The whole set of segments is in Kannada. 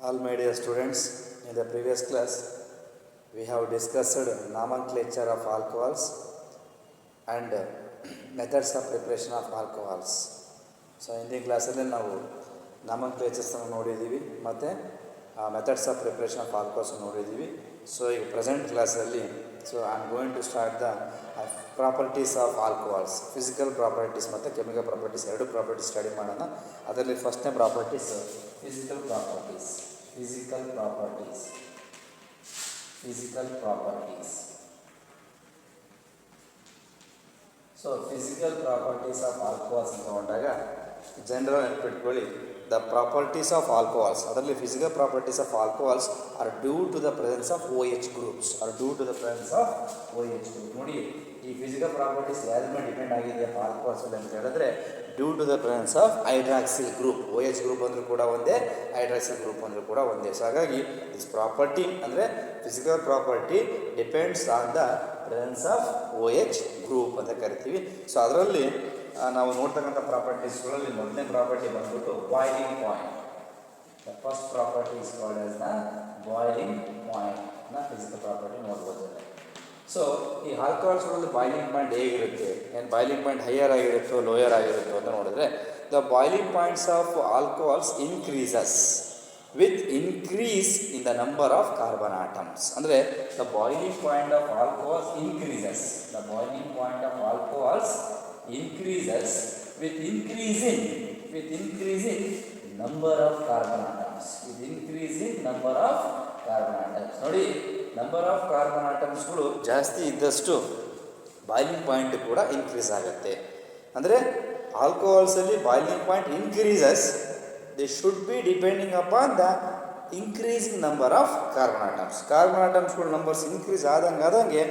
All my dear students, in the previous class we have discussed nomenclature of alcohols and methods of preparation of alcohols. So ಹಿಂದಿನ ಕ್ಲಾಸಲ್ಲಿ ನಾವು ನಾಮನ್ಕ್ಲೇಚರ್ಸನ್ನು ನೋಡಿದ್ದೀವಿ ಮತ್ತು methods of preparation of alcohols ನೋಡಿದ್ದೀವಿ. ಸೊ ಈಗ ಪ್ರೆಸೆಂಟ್ ಕ್ಲಾಸಲ್ಲಿ I am going to start the properties of alcohols, physical properties ಮತ್ತು ಕೆಮಿಕಲ್ ಪ್ರಾಪರ್ಟೀಸ್, ಎರಡು ಪ್ರಾಪರ್ಟೀಸ್ ಸ್ಟಡಿ ಮಾಡೋಣ. ಅದರಲ್ಲಿ ಫಸ್ಟ್ನೇ properties physical properties. So physical properties of alcohols ಅಂತ ತಗೊಂಡಾಗ ಜನರಲ್ ನೆನಪಿಟ್ಕೊಳ್ಳಿ, ದ ಪ್ರಾಪರ್ಟೀಸ್ ಆಫ್ ಆಲ್ಕೋಹಾಲ್ಸ್, ಅದರಲ್ಲಿ physical properties of alcohols are due to the presence of OH groups. ನೋಡಿ, ಈ ಫಿಸಿಕಲ್ ಪ್ರಾಪರ್ಟೀಸ್ ಯಾರ ಮೇಲೆ ಡಿಪೆಂಡ್ ಆಗಿದೆಯಪ್ಪ ಆಲ್ಕೋಹಾಲ್ಸ್ ಅಂತ ಹೇಳಿದ್ರೆ due to the presence of hydroxyl group. OH group ಅಂದರೂ ಕೂಡ ಒಂದೇ, ಹೈಡ್ರಾಕ್ಸಿಲ್ ಗ್ರೂಪ್ ಅಂದರೂ ಕೂಡ ಒಂದೇ. ಸೊ ಹಾಗಾಗಿ ದಿಸ್ ಪ್ರಾಪರ್ಟಿ ಅಂದರೆ physical property depends on the presence of OH group ಅಂತ ಕರಿತೀವಿ. ಸೊ ಅದರಲ್ಲಿ ನಾವು ನೋಡ್ತಕ್ಕಂಥ ಪ್ರಾಪರ್ಟೀಸ್ಗಳಲ್ಲಿ ಮೊದಲನೇ ಪ್ರಾಪರ್ಟಿ ಬಂದ್ಬಿಟ್ಟು boiling point. The first property is called as the boiling point ನ ಫಿಸಿಕಲ್ ಪ್ರಾಪರ್ಟಿ ನೋಡ್ಬೋದು. ಸೊ ಈ ಆಲ್ಕೋಹಾಲ್ಸ್ಗಳಲ್ಲಿ ಬಾಯ್ಲಿಂಗ್ ಪಾಯಿಂಟ್ ಹೇಗಿರುತ್ತೆ, ಏನು ಬಾಯ್ಲಿಂಗ್ ಪಾಯಿಂಟ್ ಹೈಯರ್ ಆಗಿರುತ್ತೋ ಲೋಯರ್ ಆಗಿರುತ್ತೋ ಅಂತ ನೋಡಿದ್ರೆ, the boiling points of alcohols increases with increase in the number of carbon atoms. ಅಂದರೆ the boiling point of alcohols increases, the boiling point of alcohols increases with increasing number of carbon atoms, ನೋಡಿ, ನಂಬರ್ ಆಫ್ ಕಾರ್ಬನ್ ಆಟಮ್ಸ್ಗಳು ಜಾಸ್ತಿ ಇದ್ದಷ್ಟು ಬಾಯ್ಲಿಂಗ್ ಪಾಯಿಂಟ್ ಕೂಡ ಇನ್ಕ್ರೀಸ್ ಆಗುತ್ತೆ. ಅಂದರೆ ಆಲ್ಕೋಹಾಲ್ಸಲ್ಲಿ boiling point increases, they should be depending upon the increasing number of carbon ಆಟಮ್ಸ್ಗಳು ನಂಬರ್ಸ್ ಇನ್ಕ್ರೀಸ್ ಆದಂಗೆ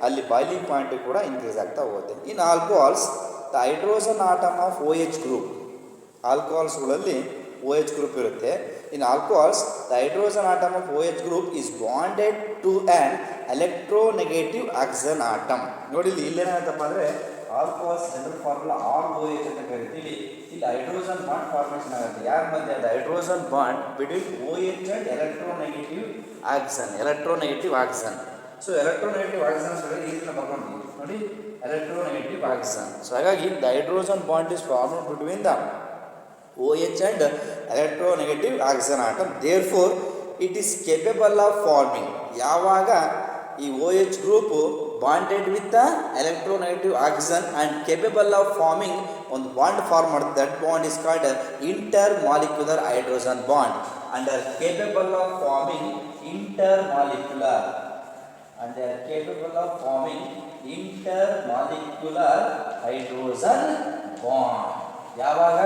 ಅಲ್ಲಿ ಬಾಯ್ಲಿಂಗ್ ಪಾಯಿಂಟ್ ಕೂಡ ಇನ್ಕ್ರೀಸ್ ಆಗ್ತಾ ಹೋಗುತ್ತೆ. In alcohols the hydrogen atom of OH group, ಆಲ್ಕೋಹಾಲ್ಸ್ಗಳಲ್ಲಿ OH ಗ್ರೂಪ್ ಇರುತ್ತೆ. In alcohols the hydrogen atom of OH group is bonded to an electronegative oxygen atom. ನೋಡಿ, ಇಲ್ಲೇನಾಗತ್ತಪ್ಪ ಅಂದರೆ ಆಲ್ಕೋಹಾಲ್ಸ್ ಜನರಲ್ ಫಾರ್ಮುಲಾ ROH ಅಂತ ಕರಿತೀವಿ. ಇಲ್ಲಿ ಹೈಡ್ರೋಜನ್ ಬಾಂಡ್ ಫಾರ್ಮೇಷನ್ ಆಗುತ್ತೆ. ಯಾರ ಮಧ್ಯೆ? The hydrogen bond between OH and electronegative oxygen. So electronegative oxygen ಈ ರೀತಿ ಬರ್ಕೊಂಡು ನೋಡಿ, ಎಲೆಕ್ಟ್ರೋನೆಗೆಟಿವ್ ಆಕ್ಸಿಜನ್. ಸೊ ಹಾಗಾಗಿ the hydrogen bond is formed between the OH and electronegative oxygen atom. Therefore it is capable of forming. ಯಾವಾಗ ಈ OH group bonded with the electronegative oxygen and capable of forming ಒಂದು ಬಾಂಡ್ ಫಾರ್ಮ್ ಮಾಡುತ್ತೆ, that bond is called intermolecular hydrogen bond. And are capable of forming intermolecular hydrogen bond. ಯಾವಾಗ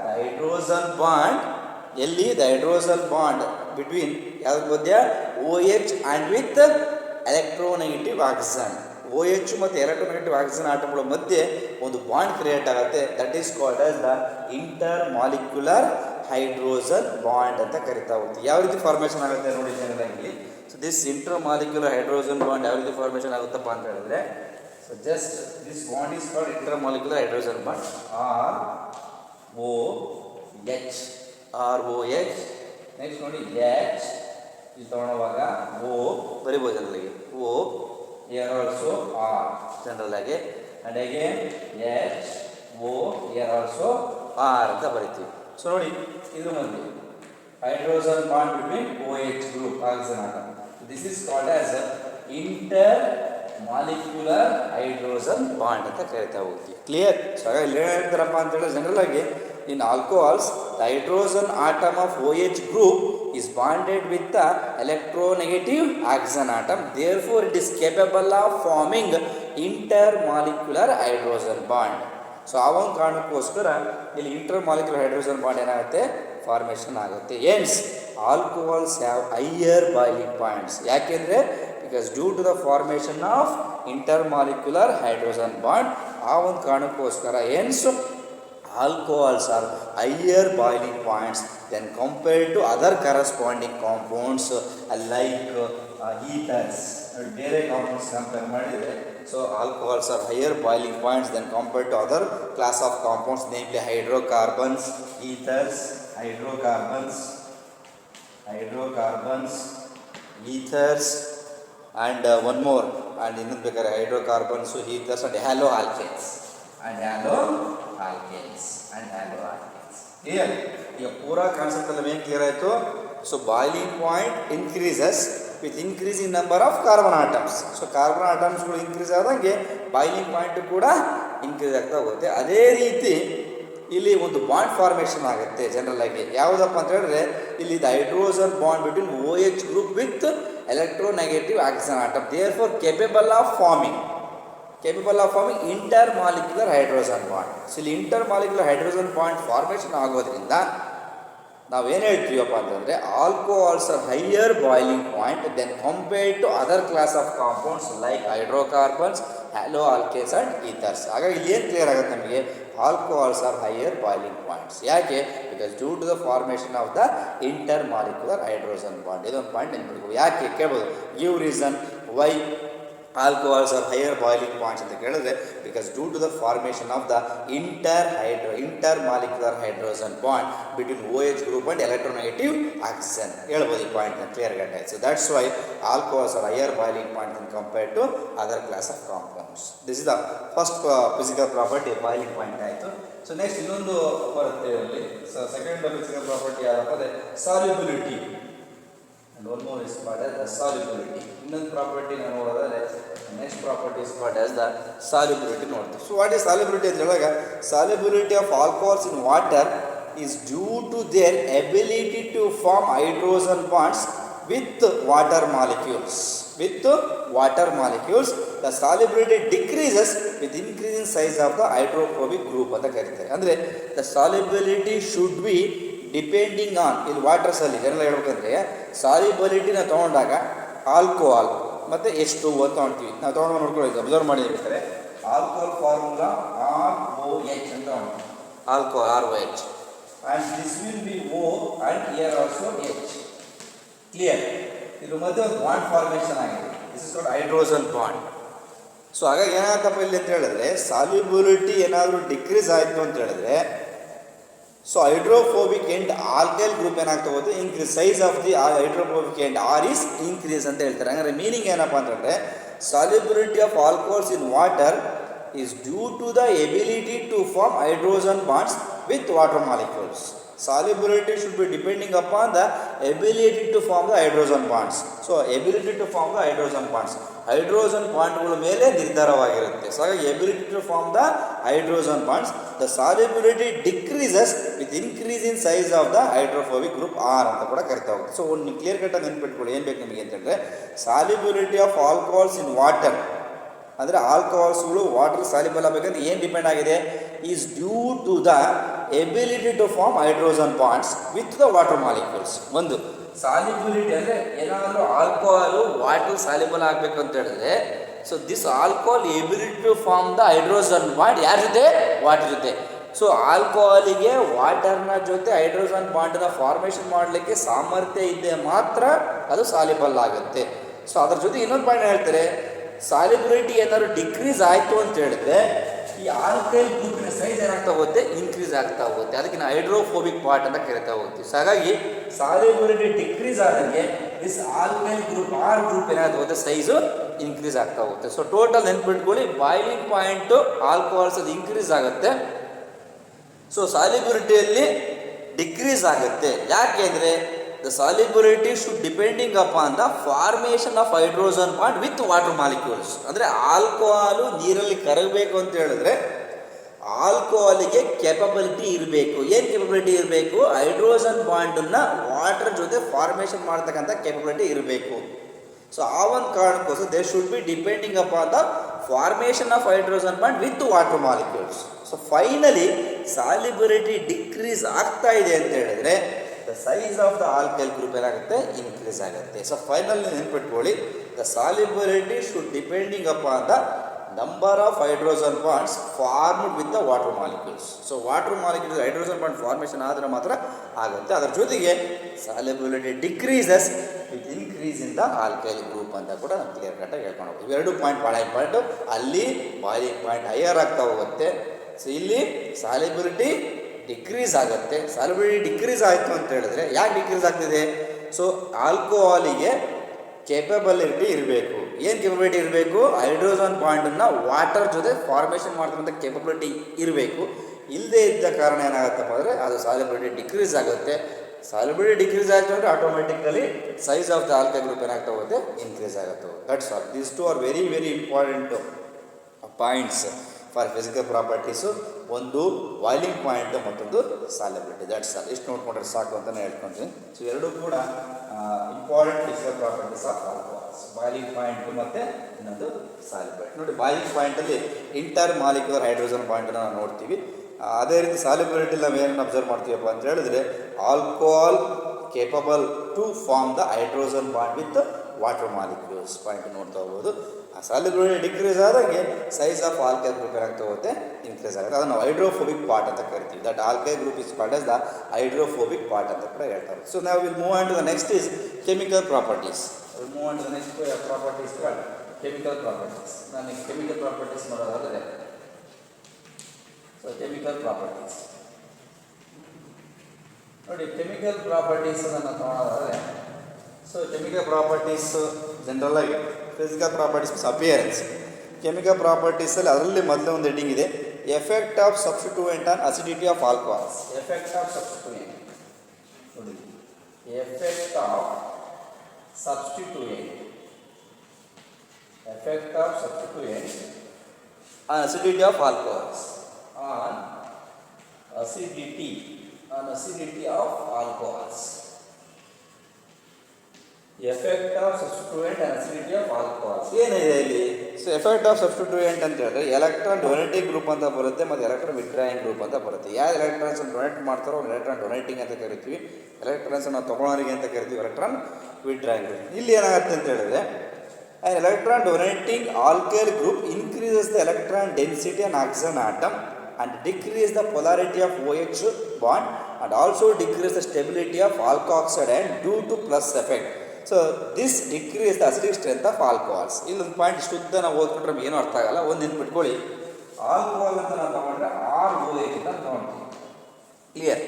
ಹೈಡ್ರೋಜನ್ ಬಾಂಡ್ ಎಲ್ಲಿ? ದ ಹೈಡ್ರೋಜನ್ ಬಾಂಡ್ ಬಿಟ್ವೀನ್ ಯಾವ್ದ್ರ ಮಧ್ಯ? OH and with electronegative oxygen. OH ಮತ್ತು ಎಲೆಕ್ಟ್ರೋನೆಗೆಟಿವ್ ಆಕ್ಸಿಜನ್ ಆಟಮ್ಗಳ ಮಧ್ಯೆ ಒಂದು ಬಾಂಡ್ ಕ್ರಿಯೇಟ್ ಆಗುತ್ತೆ, that is called as the intermolecular hydrogen bond ಅಂತ ಕರಿತಾ ಹೋಗ್ತೀವಿ. ಯಾವ ರೀತಿ ಫಾರ್ಮೇಷನ್ ಆಗುತ್ತೆ ನೋಡಿ ಜನರಾಗಿ. So this intermolecular hydrogen bond ಯಾವ ರೀತಿ ಫಾರ್ಮೇಷನ್ ಆಗುತ್ತಪ್ಪ ಅಂತ ಹೇಳಿದ್ರೆ, so just this bond is called intermolecular hydrogen bond, ROH. Next ನೋಡಿ H, ಇಲ್ಲಿ ತಗೊಳ್ಳುವಾಗ O ಬರಿಬೋದು ಜನರಲ್ಲಿಗೆ, O here also R general ಆಗಿ, and again H O here also R ಅಂತ ಬರಿತೀವಿ. ಸೊ ನೋಡಿ, ಇದು ಮಧ್ಯೆ hydrogen bond between OH group oxygen atom. This is called as inter molecular hydrogen bond ಅಂತ ಕರಿತಾ ಹೋಗ್ತೀವಿ. ಕ್ಲಿಯರ್? ಸೊ ಹಾಗಾಗಿ ಇಲ್ಲಿ ಏನು ಹೇಳ್ತಾರಪ್ಪ ಅಂತ ಹೇಳಿದ್ರೆ, ಜನರಲ್ ಆಗಿ in alcohols the hydrogen atom of OH group is bonded with the electronegative oxygen atom, therefore it is capable of forming intermolecular hydrogen bond. So ಆ ಒಂದು ಕಾರಣಕ್ಕೋಸ್ಕರ ಇಲ್ಲಿ ಇಂಟರ್ಮಾಲಿಕ್ಯುಲರ್ ಹೈಡ್ರೋಜನ್ ಬಾಂಡ್ ಏನಾಗುತ್ತೆ? ಫಾರ್ಮೇಷನ್ ಆಗುತ್ತೆ. Hence alcohols have higher boiling points. ಯಾಕೆಂದರೆ because due to the formation of intermolecular hydrogen bond. ಆ ಒಂದು ಕಾರಣಕ್ಕೋಸ್ಕರ hence alcohols are higher boiling points than compared to other corresponding compounds like ethers. ಬೇರೆ ಕಾಂಪೌಂಡ್ಸ್ ಕಂಪೇರ್ ಮಾಡಿದರೆ, so alcohols are higher boiling points than compared to other class of compounds, namely hydrocarbons, ethers, hydrocarbons, ethers, and one more, and ಇನ್ನೊಂದು ಬೇಕಾದ್ರೆ hydrocarbons, ethers, and haloalkanes. Clear? ಈಗ ಪೂರಾ ಕಾನ್ಸೆಪ್ಟ್ ಎಲ್ಲ ಏನು ಕ್ಲಿಯರ್ ಆಯಿತು? So boiling point increases with increasing number of carbon atoms. So carbon ಆಟಮ್ಸ್ಗಳು ಇನ್ಕ್ರೀಸ್ ಆದಂಗೆ ಬಾಯ್ಲಿಂಗ್ ಪಾಯಿಂಟ್ ಕೂಡ ಇನ್ಕ್ರೀಸ್ ಆಗ್ತಾ ಹೋಗುತ್ತೆ. ಅದೇ ರೀತಿ ಇಲ್ಲಿ ಒಂದು ಬಾಂಡ್ ಫಾರ್ಮೇಷನ್ ಆಗುತ್ತೆ ಜನರಲ್ ಆಗಿ. ಯಾವುದಪ್ಪ ಅಂತ ಹೇಳಿದ್ರೆ ಇಲ್ಲಿ the hydrogen bond between OH group with electronegative oxygen atom, therefore capable of forming intermolecular hydrogen bond. So ಇಲ್ಲಿ intermolecular hydrogen bond formation ಆಗೋದ್ರಿಂದ ನಾವೇನು ಹೇಳ್ತೀವಪ್ಪ ಅಂತಂದರೆ alcohols are higher boiling point than compared to other class of compounds like hydrocarbons, haloalkanes and ethers. ಹಾಗಾಗಿ ಇಲ್ಲಿ ಏನು ಕ್ಲಿಯರ್ ಆಗುತ್ತೆ ನಮಗೆ? Alcohols are higher boiling points. ಯಾಕೆ? Because due to the formation of the intermolecular hydrogen bond. ಇದೊಂದು ಪಾಯಿಂಟ್ ನೆನ್ಪಿಡ್ಬೇಕು. ಯಾಕೆ ಕೇಳ್ಬೋದು, give reason why alcohols are higher boiling points ಅಂತ ಕೇಳಿದ್ರೆ, because due to the formation of the intermolecular hydrogen bond between OH group and electronegative oxygen. ಹೇಳ್ಬೋದು ಈ ಪಾಯಿಂಟ್ನ ಕ್ಲಿಯರ್ ಕಟ್ ಆಯ್ತು. So that's why alcohols are higher boiling point in compared to other class of compounds. This is the first physical property, boiling point ಆಯಿತು. ಸೊ ನೆಕ್ಸ್ಟ್ ಇನ್ನೊಂದು ಬರುತ್ತೆ ಇಲ್ಲಿ. ಸೊ ಸೆಕೆಂಡ್ ಫಿಸಿಕಲ್ ಪ್ರಾಪರ್ಟಿ ಯಾರಪ್ಪ ಅಂದರೆ solubility. And one more is called as the solubility. ಇನ್ನೊಂದು ಪ್ರಾಪರ್ಟಿ ನಾವು ನೋಡೋದಾದ್ರೆ next property is called as the solubility ನೋಡ್ತೀವಿ. ಸೊ ವಾಟ್ ಇಸ್ ಸಾಲ್ಯುಬಿಲಿಟಿ ಅಂತ ಹೇಳಿದಾಗ, solubility of alcohols in water is due to their ability to form hydrogen bonds with water molecules. The solubility decreases with increasing size of the hydrophobic group ಅಂತ ಕರೀತಾರೆ. ಅಂದರೆ the solubility should be depending on, ಇಲ್ಲಿ ವಾಟರ್ಸಲ್ಲಿ ಜನರಲ್ ಹೇಳ್ಬೇಕಂದ್ರೆ ಸಾಲ್ಯುಬಿಲಿಟಿನ ತೊಗೊಂಡಾಗ ಆಲ್ಕೋಹಾಲ್ ಮತ್ತು H2O ಅಂತ ತೊಗೊಳ್ತೀವಿ. ನಾವು ತೊಗೊಂಡು ನೋಡ್ಕೊಳ್ಳಿ, ಅಬ್ಸರ್ವ್ ಮಾಡಿರ್ಬೇಕಾದ್ರೆ ಆಲ್ಕೋಹಾಲ್ ಫಾರ್ಮುಲಾ ROH ಅಂತ ತೊಗೊಳ್ತೀವಿ, alcohol ROH, and this will be O and here also H. Clear? ಇದ್ರ ಮಧ್ಯೆ ಒಂದು ಬಾಂಡ್ ಫಾರ್ಮೇಷನ್ ಆಗಿದೆ. This is called hydrogen bond. So ಹಾಗಾಗಿ ಏನಾಗತ್ತಪ್ಪ ಇಲ್ಲಿ ಅಂತ ಹೇಳಿದ್ರೆ, ಸಾಲ್ಯುಬಿಲಿಟಿ ಏನಾದರೂ ಡಿಕ್ರೀಸ್ ಆಯಿತು ಅಂತ ಹೇಳಿದ್ರೆ, so hydrophobic end alkyl group ಏನಾಗ್ತಾ ಹೋಗುತ್ತೆ, increase size of the hydrophobic end R is increase ಅಂತ ಹೇಳ್ತಾರೆ. ಹಂಗಾರೆ ಮೀನಿಂಗ್ ಏನಪ್ಪ ಅಂತಂದರೆ, solubility of alcohols in water is due to the ability to form hydrogen bonds with water molecules. Solubility should be depending upon the ability to form the hydrogen bonds. So ability to form the hydrogen bonds, hydrogen ಬಾಂಡ್ಗಳ ಮೇಲೆ ನಿರ್ಧಾರವಾಗಿರುತ್ತೆ. ಸೊ ಹಾಗಾಗಿ ability to form the hydrogen bonds, the solubility decreases with increase in size of the hydrophobic group R ಅಂತ ಕೂಡ ಕರಿತಾ ಹೋಗುತ್ತೆ. ಸೊ ಒಂದು ಕ್ಲಿಯರ್ ಕಟ್ಟಾಗಿ ನೆನ್ಪಿಟ್ಕೊಳ್ಳಿ, ಏನು ಬೇಕು ನಿಮಗೆ ಅಂತಂದರೆ, solubility of alcohols in water ಅಂದರೆ ಆಲ್ಕೋಹಾಲ್ಸ್ಗಳು ವಾಟರ್ ಸಾಲ್ಯುಬಲ್ ಆಗಬೇಕಂದ್ರೆ ಏನು ಡಿಪೆಂಡ್ ಆಗಿದೆ, is due to the ability to form hydrogen bonds with the water molecules. ಒಂದು ಸಾಲ್ಯುಬಿಲಿಟಿ ಅಂದರೆ ಏನಾದರೂ ಆಲ್ಕೋಹಾಲು ವಾಟರ್ ಸಾಲ್ಯುಬಲ್ ಆಗಬೇಕು ಅಂತ ಹೇಳಿದ್ರೆ, so this alcohol ability to form the hydrogen bond ಯಾರ ಜೊತೆ? ವಾಟರ್ ಜೊತೆ. ಸೊ ಆಲ್ಕೋಹಾಲಿಗೆ ವಾಟರ್ನ ಜೊತೆ ಹೈಡ್ರೋಜನ್ ಬಾಂಡನ್ನ ಫಾರ್ಮೇಷನ್ ಮಾಡಲಿಕ್ಕೆ ಸಾಮರ್ಥ್ಯ ಇದೆ, ಮಾತ್ರ ಅದು ಸಾಲ್ಯುಬಲ್ ಆಗುತ್ತೆ. ಸೊ ಅದ್ರ ಜೊತೆ ಇನ್ನೊಂದು ಪಾಯಿಂಟ್ ಹೇಳ್ತಾರೆ, ಸಾಲ್ಯುಬಿಲಿಟಿ ಏನಾದ್ರು ಡಿಕ್ರೀಸ್ ಆಯಿತು ಅಂತ ಹೇಳಿದ್ರೆ ಈ ಆಲ್ಕೈಲ್ ಗ್ರೂಪಿನ ಸೈಜ್ ಏನಾಗ್ತಾ ಹೋಗುತ್ತೆ, ಇನ್ಕ್ರೀಸ್ ಆಗ್ತಾ ಹೋಗುತ್ತೆ. ಅದಕ್ಕೆ ನಾವು ಹೈಡ್ರೋಫೋಬಿಕ್ ಪಾರ್ಟ್ ಅಂತ ಕರಿತಾ ಹೋಗ್ತೀವಿ. ಸೊ ಹಾಗಾಗಿ ಸಾಲ್ಯುಬಿಲಿಟಿ ಡಿಕ್ರೀಸ್ ಆದಂಗೆ this alkyl group R group ಏನಾಗ್ತಾ ಹೋಗುತ್ತೆ, ಸೈಜು ಇನ್ಕ್ರೀಸ್ ಆಗ್ತಾ ಹೋಗುತ್ತೆ. ಸೊ ಟೋಟಲ್ ನೆನ್ಪಿಟ್ಕೊಳ್ಳಿ, ಬಾಯ್ಲಿಂಗ್ ಪಾಯಿಂಟು ಆಲ್ಕೋಹಾಲ್ಸ್ ಅದು ಇನ್ಕ್ರೀಸ್ ಆಗುತ್ತೆ, ಸೊ ಸಾಲ್ಯುಬಿಲಿಟಿಯಲ್ಲಿ ಡಿಕ್ರೀಸ್ ಆಗುತ್ತೆ. ಯಾಕೆ ಅಂದರೆ the solubility should depending upon the formation of hydrogen bond with water molecules. ಅಂದರೆ ಆಲ್ಕೋಹಾಲು ನೀರಲ್ಲಿ ಕರಗಬೇಕು ಅಂತ ಹೇಳಿದ್ರೆ ಆಲ್ಕೋಹಾಲಿಗೆ ಕೆಪಬಿಲಿಟಿ ಇರಬೇಕು. ಏನು ಕೆಪಬಿಲಿಟಿ ಇರಬೇಕು? ಹೈಡ್ರೋಜನ್ ಬಾಂಡನ್ನು ವಾಟರ್ ಜೊತೆ ಫಾರ್ಮೇಷನ್ ಮಾಡ್ತಕ್ಕಂಥ ಕೆಪಬಿಲಿಟಿ ಇರಬೇಕು. ಸೊ ಆ ಒಂದು ಕಾರಣಕ್ಕೋಸ್ಕರ they should be depending upon the formation of hydrogen bond with water molecules. So finally solubility decrease ಆಗ್ತಾ ಇದೆ ಅಂತ ಹೇಳಿದ್ರೆ the size of the alkyl group ಏನಾಗುತ್ತೆ, ಇನ್ಕ್ರೀಸ್ ಆಗುತ್ತೆ. ಸೊ ಫೈನಲ್ ನೆನ್ಪಿಟ್ಕೊಳ್ಳಿ, the solubility should depending upon the number of hydrogen bonds formed with the water molecules. So water molecules hydrogen bond formation ಆದರೆ ಮಾತ್ರ ಆಗುತ್ತೆ. ಅದರ ಜೊತೆಗೆ solubility decreases with increase in the alkyl group ಅಂತ ಕೂಡ ನಾವು ಕ್ಲಿಯರ್ ಕಟ್ಟಾಗಿ ಹೇಳ್ಕೊಂಡು ಹೋಗ್ತೀವಿ. ಇವೆರಡು ಪಾಯಿಂಟ್ ಭಾಳ ಇಂಪಾರ್ಟೆಂಟು. ಅಲ್ಲಿ ಬಾಯ್ಲಿಂಗ್ ಪಾಯಿಂಟ್ ಹೈಯರ್ ಆಗ್ತಾ ಹೋಗುತ್ತೆ, ಸೊ ಇಲ್ಲಿ ಸಾಲ್ಯುಬಿಲಿಟಿ ಡಿಕ್ರೀಸ್ ಆಗುತ್ತೆ. ಸಾಲ್ಯುಬಿಲಿಟಿ ಡಿಕ್ರೀಸ್ ಆಯಿತು ಅಂತ ಹೇಳಿದ್ರೆ, ಯಾಕೆ ಡಿಕ್ರೀಸ್ ಆಗ್ತಿದೆ? ಸೊ ಆಲ್ಕೋಹಾಲಿಗೆ ಕೇಪಬಿಲಿಟಿ ಇರಬೇಕು. ಏನು ಕೇಪಬಿಲಿಟಿ ಇರಬೇಕು? ಹೈಡ್ರೋಜನ್ ಬಾಂಡನ್ನು ವಾಟರ್ ಜೊತೆ ಫಾರ್ಮೇಷನ್ ಮಾಡ್ತಕ್ಕಂಥ ಕೇಪಬಿಲಿಟಿ ಇರಬೇಕು. ಇಲ್ಲದೇ ಇದ್ದ ಕಾರಣ ಏನಾಗುತ್ತಪ್ಪ ಅಂದರೆ ಅದು ಸಾಲ್ಯುಬಿಲಿಟಿ ಡಿಕ್ರೀಸ್ ಆಗುತ್ತೆ. ಸಾಲ್ಯುಬಿಲಿಟಿ ಡಿಕ್ರೀಸ್ ಆಯಿತು ಅಂದರೆ automatically size of the alkyl group ಏನಾಗ್ತಾ ಹೋಗುತ್ತೆ? ಇನ್ಕ್ರೀಸ್ ಆಗುತ್ತೆ. That's all. These two are very very important points for physical properties. ಒಂದು ಬಾಯ್ಲಿಂಗ್ ಪಾಯಿಂಟ್, ಮತ್ತೊಂದು ಸಾಲ್ಯುಬಿಲಿಟಿ. That's all. ಇಷ್ಟು ನೋಡ್ಕೊಂಡ್ರೆ ಸಾಕು ಅಂತಲೇ ಹೇಳ್ಕೊತೀನಿ. ಸೊ ಎರಡೂ ಕೂಡ important physical properties of alcohols. Boiling point ಮತ್ತು ಇನ್ನೊಂದು ಸಾಲ್ಯುಬಿಲಿಟಿ. ನೋಡಿ, ಬಾಯ್ಲಿಂಗ್ ಪಾಯಿಂಟಲ್ಲಿ ಇಂಟರ್ ಮಾಲಿಕ್ಯುಲರ್ ಹೈಡ್ರೋಜನ್ ಬಾಂಡನ್ನು ನಾವು ನೋಡ್ತೀವಿ. ಅದೇ ರೀತಿ ಸಾಲ್ಯುಬಿಲಿಟಿ ನಾವು ಏನನ್ನು ಅಬ್ಸರ್ವ್ ಮಾಡ್ತೀವಪ್ಪ ಅಂತ ಹೇಳಿದ್ರೆ alcohol capable to form the hydrogen bond with water molecules point ನೋಡ್ತಾ ಹೋಗ್ಬೋದು. ಆ ಸಾಲ್ಯುಬಿಲಿಟಿ ಡಿಕ್ರೀಸ್ ಆದಾಗೆ ಸೈಜ್ ಆಫ್ ಆಲ್ಕೈಲ್ ಗ್ರೂಪ್ ಏನಾಗ್ತಾ ಹೋಗುತ್ತೆ? ಇನ್ಕ್ರೀಸ್ ಆಗುತ್ತೆ. ಅದನ್ನು ನಾವು ಹೈಡ್ರೋಫೋಬಿಕ್ ಪಾರ್ಟ್ ಅಂತ ಕರಿತೀವಿ. That alkyl group is called as the hydrophobic part ಅಂತ ಕೂಡ ಹೇಳ್ತಾರೆ. ಸೊ ನಾವು will move on to the next is chemical properties. Move on to the next properties chemical properties. ನಾನು ಕೆಮಿಕಲ್ ಪ್ರಾಪರ್ಟೀಸ್ ಮಾಡೋದಾದರೆ ಸೊ ಕೆಮಿಕಲ್ ಪ್ರಾಪರ್ಟೀಸ್ ನೋಡಿ, ಕೆಮಿಕಲ್ ಪ್ರಾಪರ್ಟೀಸನ್ನು ತಗೊಳ್ಳೋದಾದರೆ ಸೊ ಕೆಮಿಕಲ್ ಪ್ರಾಪರ್ಟೀಸ್ ಜನರಲ್ ಆಗಿ ಫಿಸಿಕಲ್ ಪ್ರಾಪರ್ಟೀಸ್ ಅಪಿಯರೆನ್ಸ್. ಕೆಮಿಕಲ್ ಪ್ರಾಪರ್ಟೀಸಲ್ಲಿ ಅದರಲ್ಲಿ ಮೊದಲೇ ಒಂದು ಹೆಡ್ಡಿಂಗ್ ಇದೆ, effect of substituent on acidity of alcohols. Effect of substituent ನೋಡಿ, effect of substituent, effect of substituent on acidity of alcohols, on acidity of alcohols. Effect of substituent on acidity of alcohols ಏನಿದೆ ಇಲ್ಲಿ? ಸೊ ಎಫೆಕ್ಟ್ ಆಫ್ ಸಬ್ಸ್ಟಿಟ್ಯೂಯೆಂಟ್ ಅಂತ ಹೇಳಿದ್ರೆ ಎಲೆಕ್ಟ್ರಾನ್ ಡೊನೇಟಿಂಗ್ ಗ್ರೂಪ್ ಅಂತ ಬರುತ್ತೆ ಮತ್ತು ಎಲೆಕ್ಟ್ರಾನ್ ವಿಡ್ರಾಯಿಂಗ್ ಗ್ರೂಪ್ ಅಂತ ಬರುತ್ತೆ. ಯಾರು ಎಲೆಕ್ಟ್ರಾನ್ಸ್ ಡೊನೇಟ್ ಮಾಡ್ತಾರೋ ಅವ್ರು ಎಲೆಕ್ಟ್ರಾನ್ ಡೊನೇಟಿಂಗ್ ಅಂತ ಕರಿತೀವಿ, ಎಲೆಕ್ಟ್ರಾನ್ಸ್ ನಾವು ತೊಗೊಳೋರಿಗೆ ಅಂತ ಕರಿತೀವಿ ಎಲೆಕ್ಟ್ರಾನ್ ವಿಡ್ರಾಯಿಂಗ್ ಗ್ರೂಪ್. ಇಲ್ಲಿ ಏನಾಗುತ್ತೆ ಅಂತ ಹೇಳಿದ್ರೆ electron donating alkyl group increases the electron density on oxygen atom and decrease the polarity of OH bond and also decrease the stability of alkoxide ion due to plus effect. So this decrease the acidic strength of alcohols. ಇಲ್ಲೊಂದು ಪಾಯಿಂಟ್ ಶುದ್ಧ ನಾವು ಓದ್ಕೊಂಡ್ರೆ ಏನೂ ಅರ್ಥ ಆಗಲ್ಲ. ಒಂದು ನೆನ್ಪಿಟ್ಕೊಳ್ಳಿ, ಆಲ್ಕೋಹಾಲ್ ಅಂತ ನಾವು ತಗೊಂಡ್ರೆ ROH ಅಂತ ತಗೊಳ್ತೀವಿ. ಕ್ಲಿಯರ್?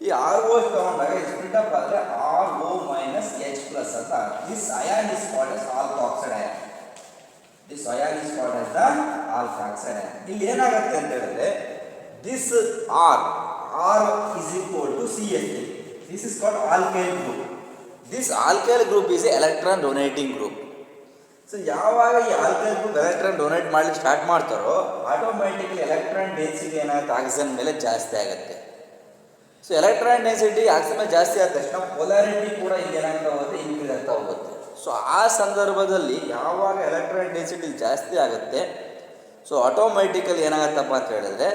ಈ ROH ತಗೊಂಡಾಗ ಸ್ಪ್ಲಿಟ್ ಅಪ್ ಆದರೆ RO ಮೈನಸ್ H+ ಅಂತ. This ion is called as alkoxide ion. This ion is called as the alkoxide ion. ಇಲ್ಲಿ ಏನಾಗುತ್ತೆ ಅಂತ ಹೇಳಿದ್ರೆ this R is equal to CH3. This is called alkyl group. This alkyl group is a electron donating group. So ಯಾವಾಗ ಈ ಆಲ್ಕೈಲ್ ಗ್ರೂಪ್ ಎಲೆಕ್ಟ್ರಾನ್ ಡೊನೇಟ್ ಮಾಡಲಿಕ್ಕೆ ಸ್ಟಾರ್ಟ್ ಮಾಡ್ತಾರೋ ಆಟೋಮೆಟಿಕ್ಲಿ ಎಲೆಕ್ಟ್ರಾನ್ ಡೆನ್ಸಿಟಿ ಏನಾಗುತ್ತೆ ಆಕ್ಸಿಜನ್ ಮೇಲೆ ಜಾಸ್ತಿ ಆಗುತ್ತೆ. ಸೊ ಎಲೆಕ್ಟ್ರಾನ್ ಡೆನ್ಸಿಟಿ ಆಕ್ಸಿಜನ್ ಮೇಲೆ ಜಾಸ್ತಿ ಆದ ತಕ್ಷಣ ಪೊಲಾರಿಟಿ ಕೂಡ ಇಲ್ಲಿ ಏನಾಗ್ತಾ ಹೋಗುತ್ತೆ? ಇನ್ಕ್ರೀಸ್ ಆಗ್ತಾ ಹೋಗುತ್ತೆ. ಸೊ ಆ ಸಂದರ್ಭದಲ್ಲಿ ಯಾವಾಗ ಎಲೆಕ್ಟ್ರಾನ್ ಡೆನ್ಸಿಟಿ ಜಾಸ್ತಿ ಆಗುತ್ತೆ ಸೊ ಆಟೋಮೆಟಿಕಲಿ ಏನಾಗುತ್ತಪ್ಪ ಅಂತ ಹೇಳಿದ್ರೆ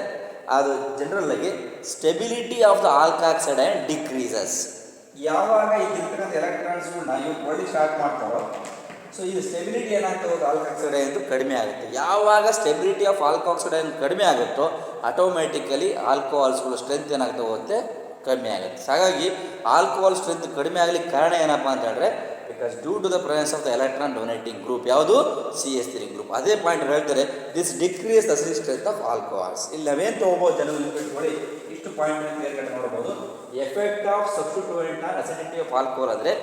ಅದು ಜನರಲ್ಲಾಗಿ stability of the alkoxide and decreases. ಯಾವಾಗ ಇಲ್ಲಿರ್ತಕ್ಕಂಥ ಎಲೆಕ್ಟ್ರಾನ್ಸ್ಗಳನ್ನ ಇವು ಕೊಡಲಿಕ್ಕೆ ಸ್ಟಾರ್ಟ್ ಮಾಡ್ತಾರೋ ಸೊ ಇದು ಸ್ಟೆಬಿಲಿಟಿ ಏನಾಗ್ತಾ ಹೋಗುತ್ತೆ ಆಲ್ಕಾಕ್ಸೈಡ್ ಆ್ಯಂಡ್ ಕಡಿಮೆ ಆಗುತ್ತೆ. ಯಾವಾಗ ಸ್ಟೆಬಿಲಿಟಿ ಆಫ್ ಆಲ್ಕಾಕ್ಸೈಡ್ ಆ್ಯಂಡ್ ಕಡಿಮೆ ಆಗುತ್ತೋ ಆಟೋಮೆಟಿಕಲಿ ಆಲ್ಕೋಹಾಲ್ಸ್ಗಳ ಸ್ಟ್ರೆಂತ್ ಏನಾಗ್ತಾ ಹೋಗುತ್ತೆ? ಕಡಿಮೆ ಆಗುತ್ತೆ. ಹಾಗಾಗಿ ಆಲ್ಕೋಹಾಲ್ ಸ್ಟ್ರೆಂತ್ ಕಡಿಮೆ ಆಗಲಿಕ್ಕೆ ಕಾರಣ ಏನಪ್ಪ ಅಂತ ಹೇಳಿದ್ರೆ because due to the presence of the electron donating group. ಯಾವುದು? CH3 group. ಅದೇ ಪಾಯಿಂಟ್ ಹೇಳ್ತಾರೆ this decrease the acidic strength of alcohols. ಇಲ್ಲಿ ನಾವೇನು ತೊಗೋಬೋದು ಜನರು ಇಟ್ಕೊಳ್ಳಿ, ಇಷ್ಟು ಪಾಯಿಂಟ್ ಕ್ಲಿಯರ್ ಕಟ್ ನೋಡ್ಬೋದು. Effect of substituent on acidity of alcohol ಅಂದರೆ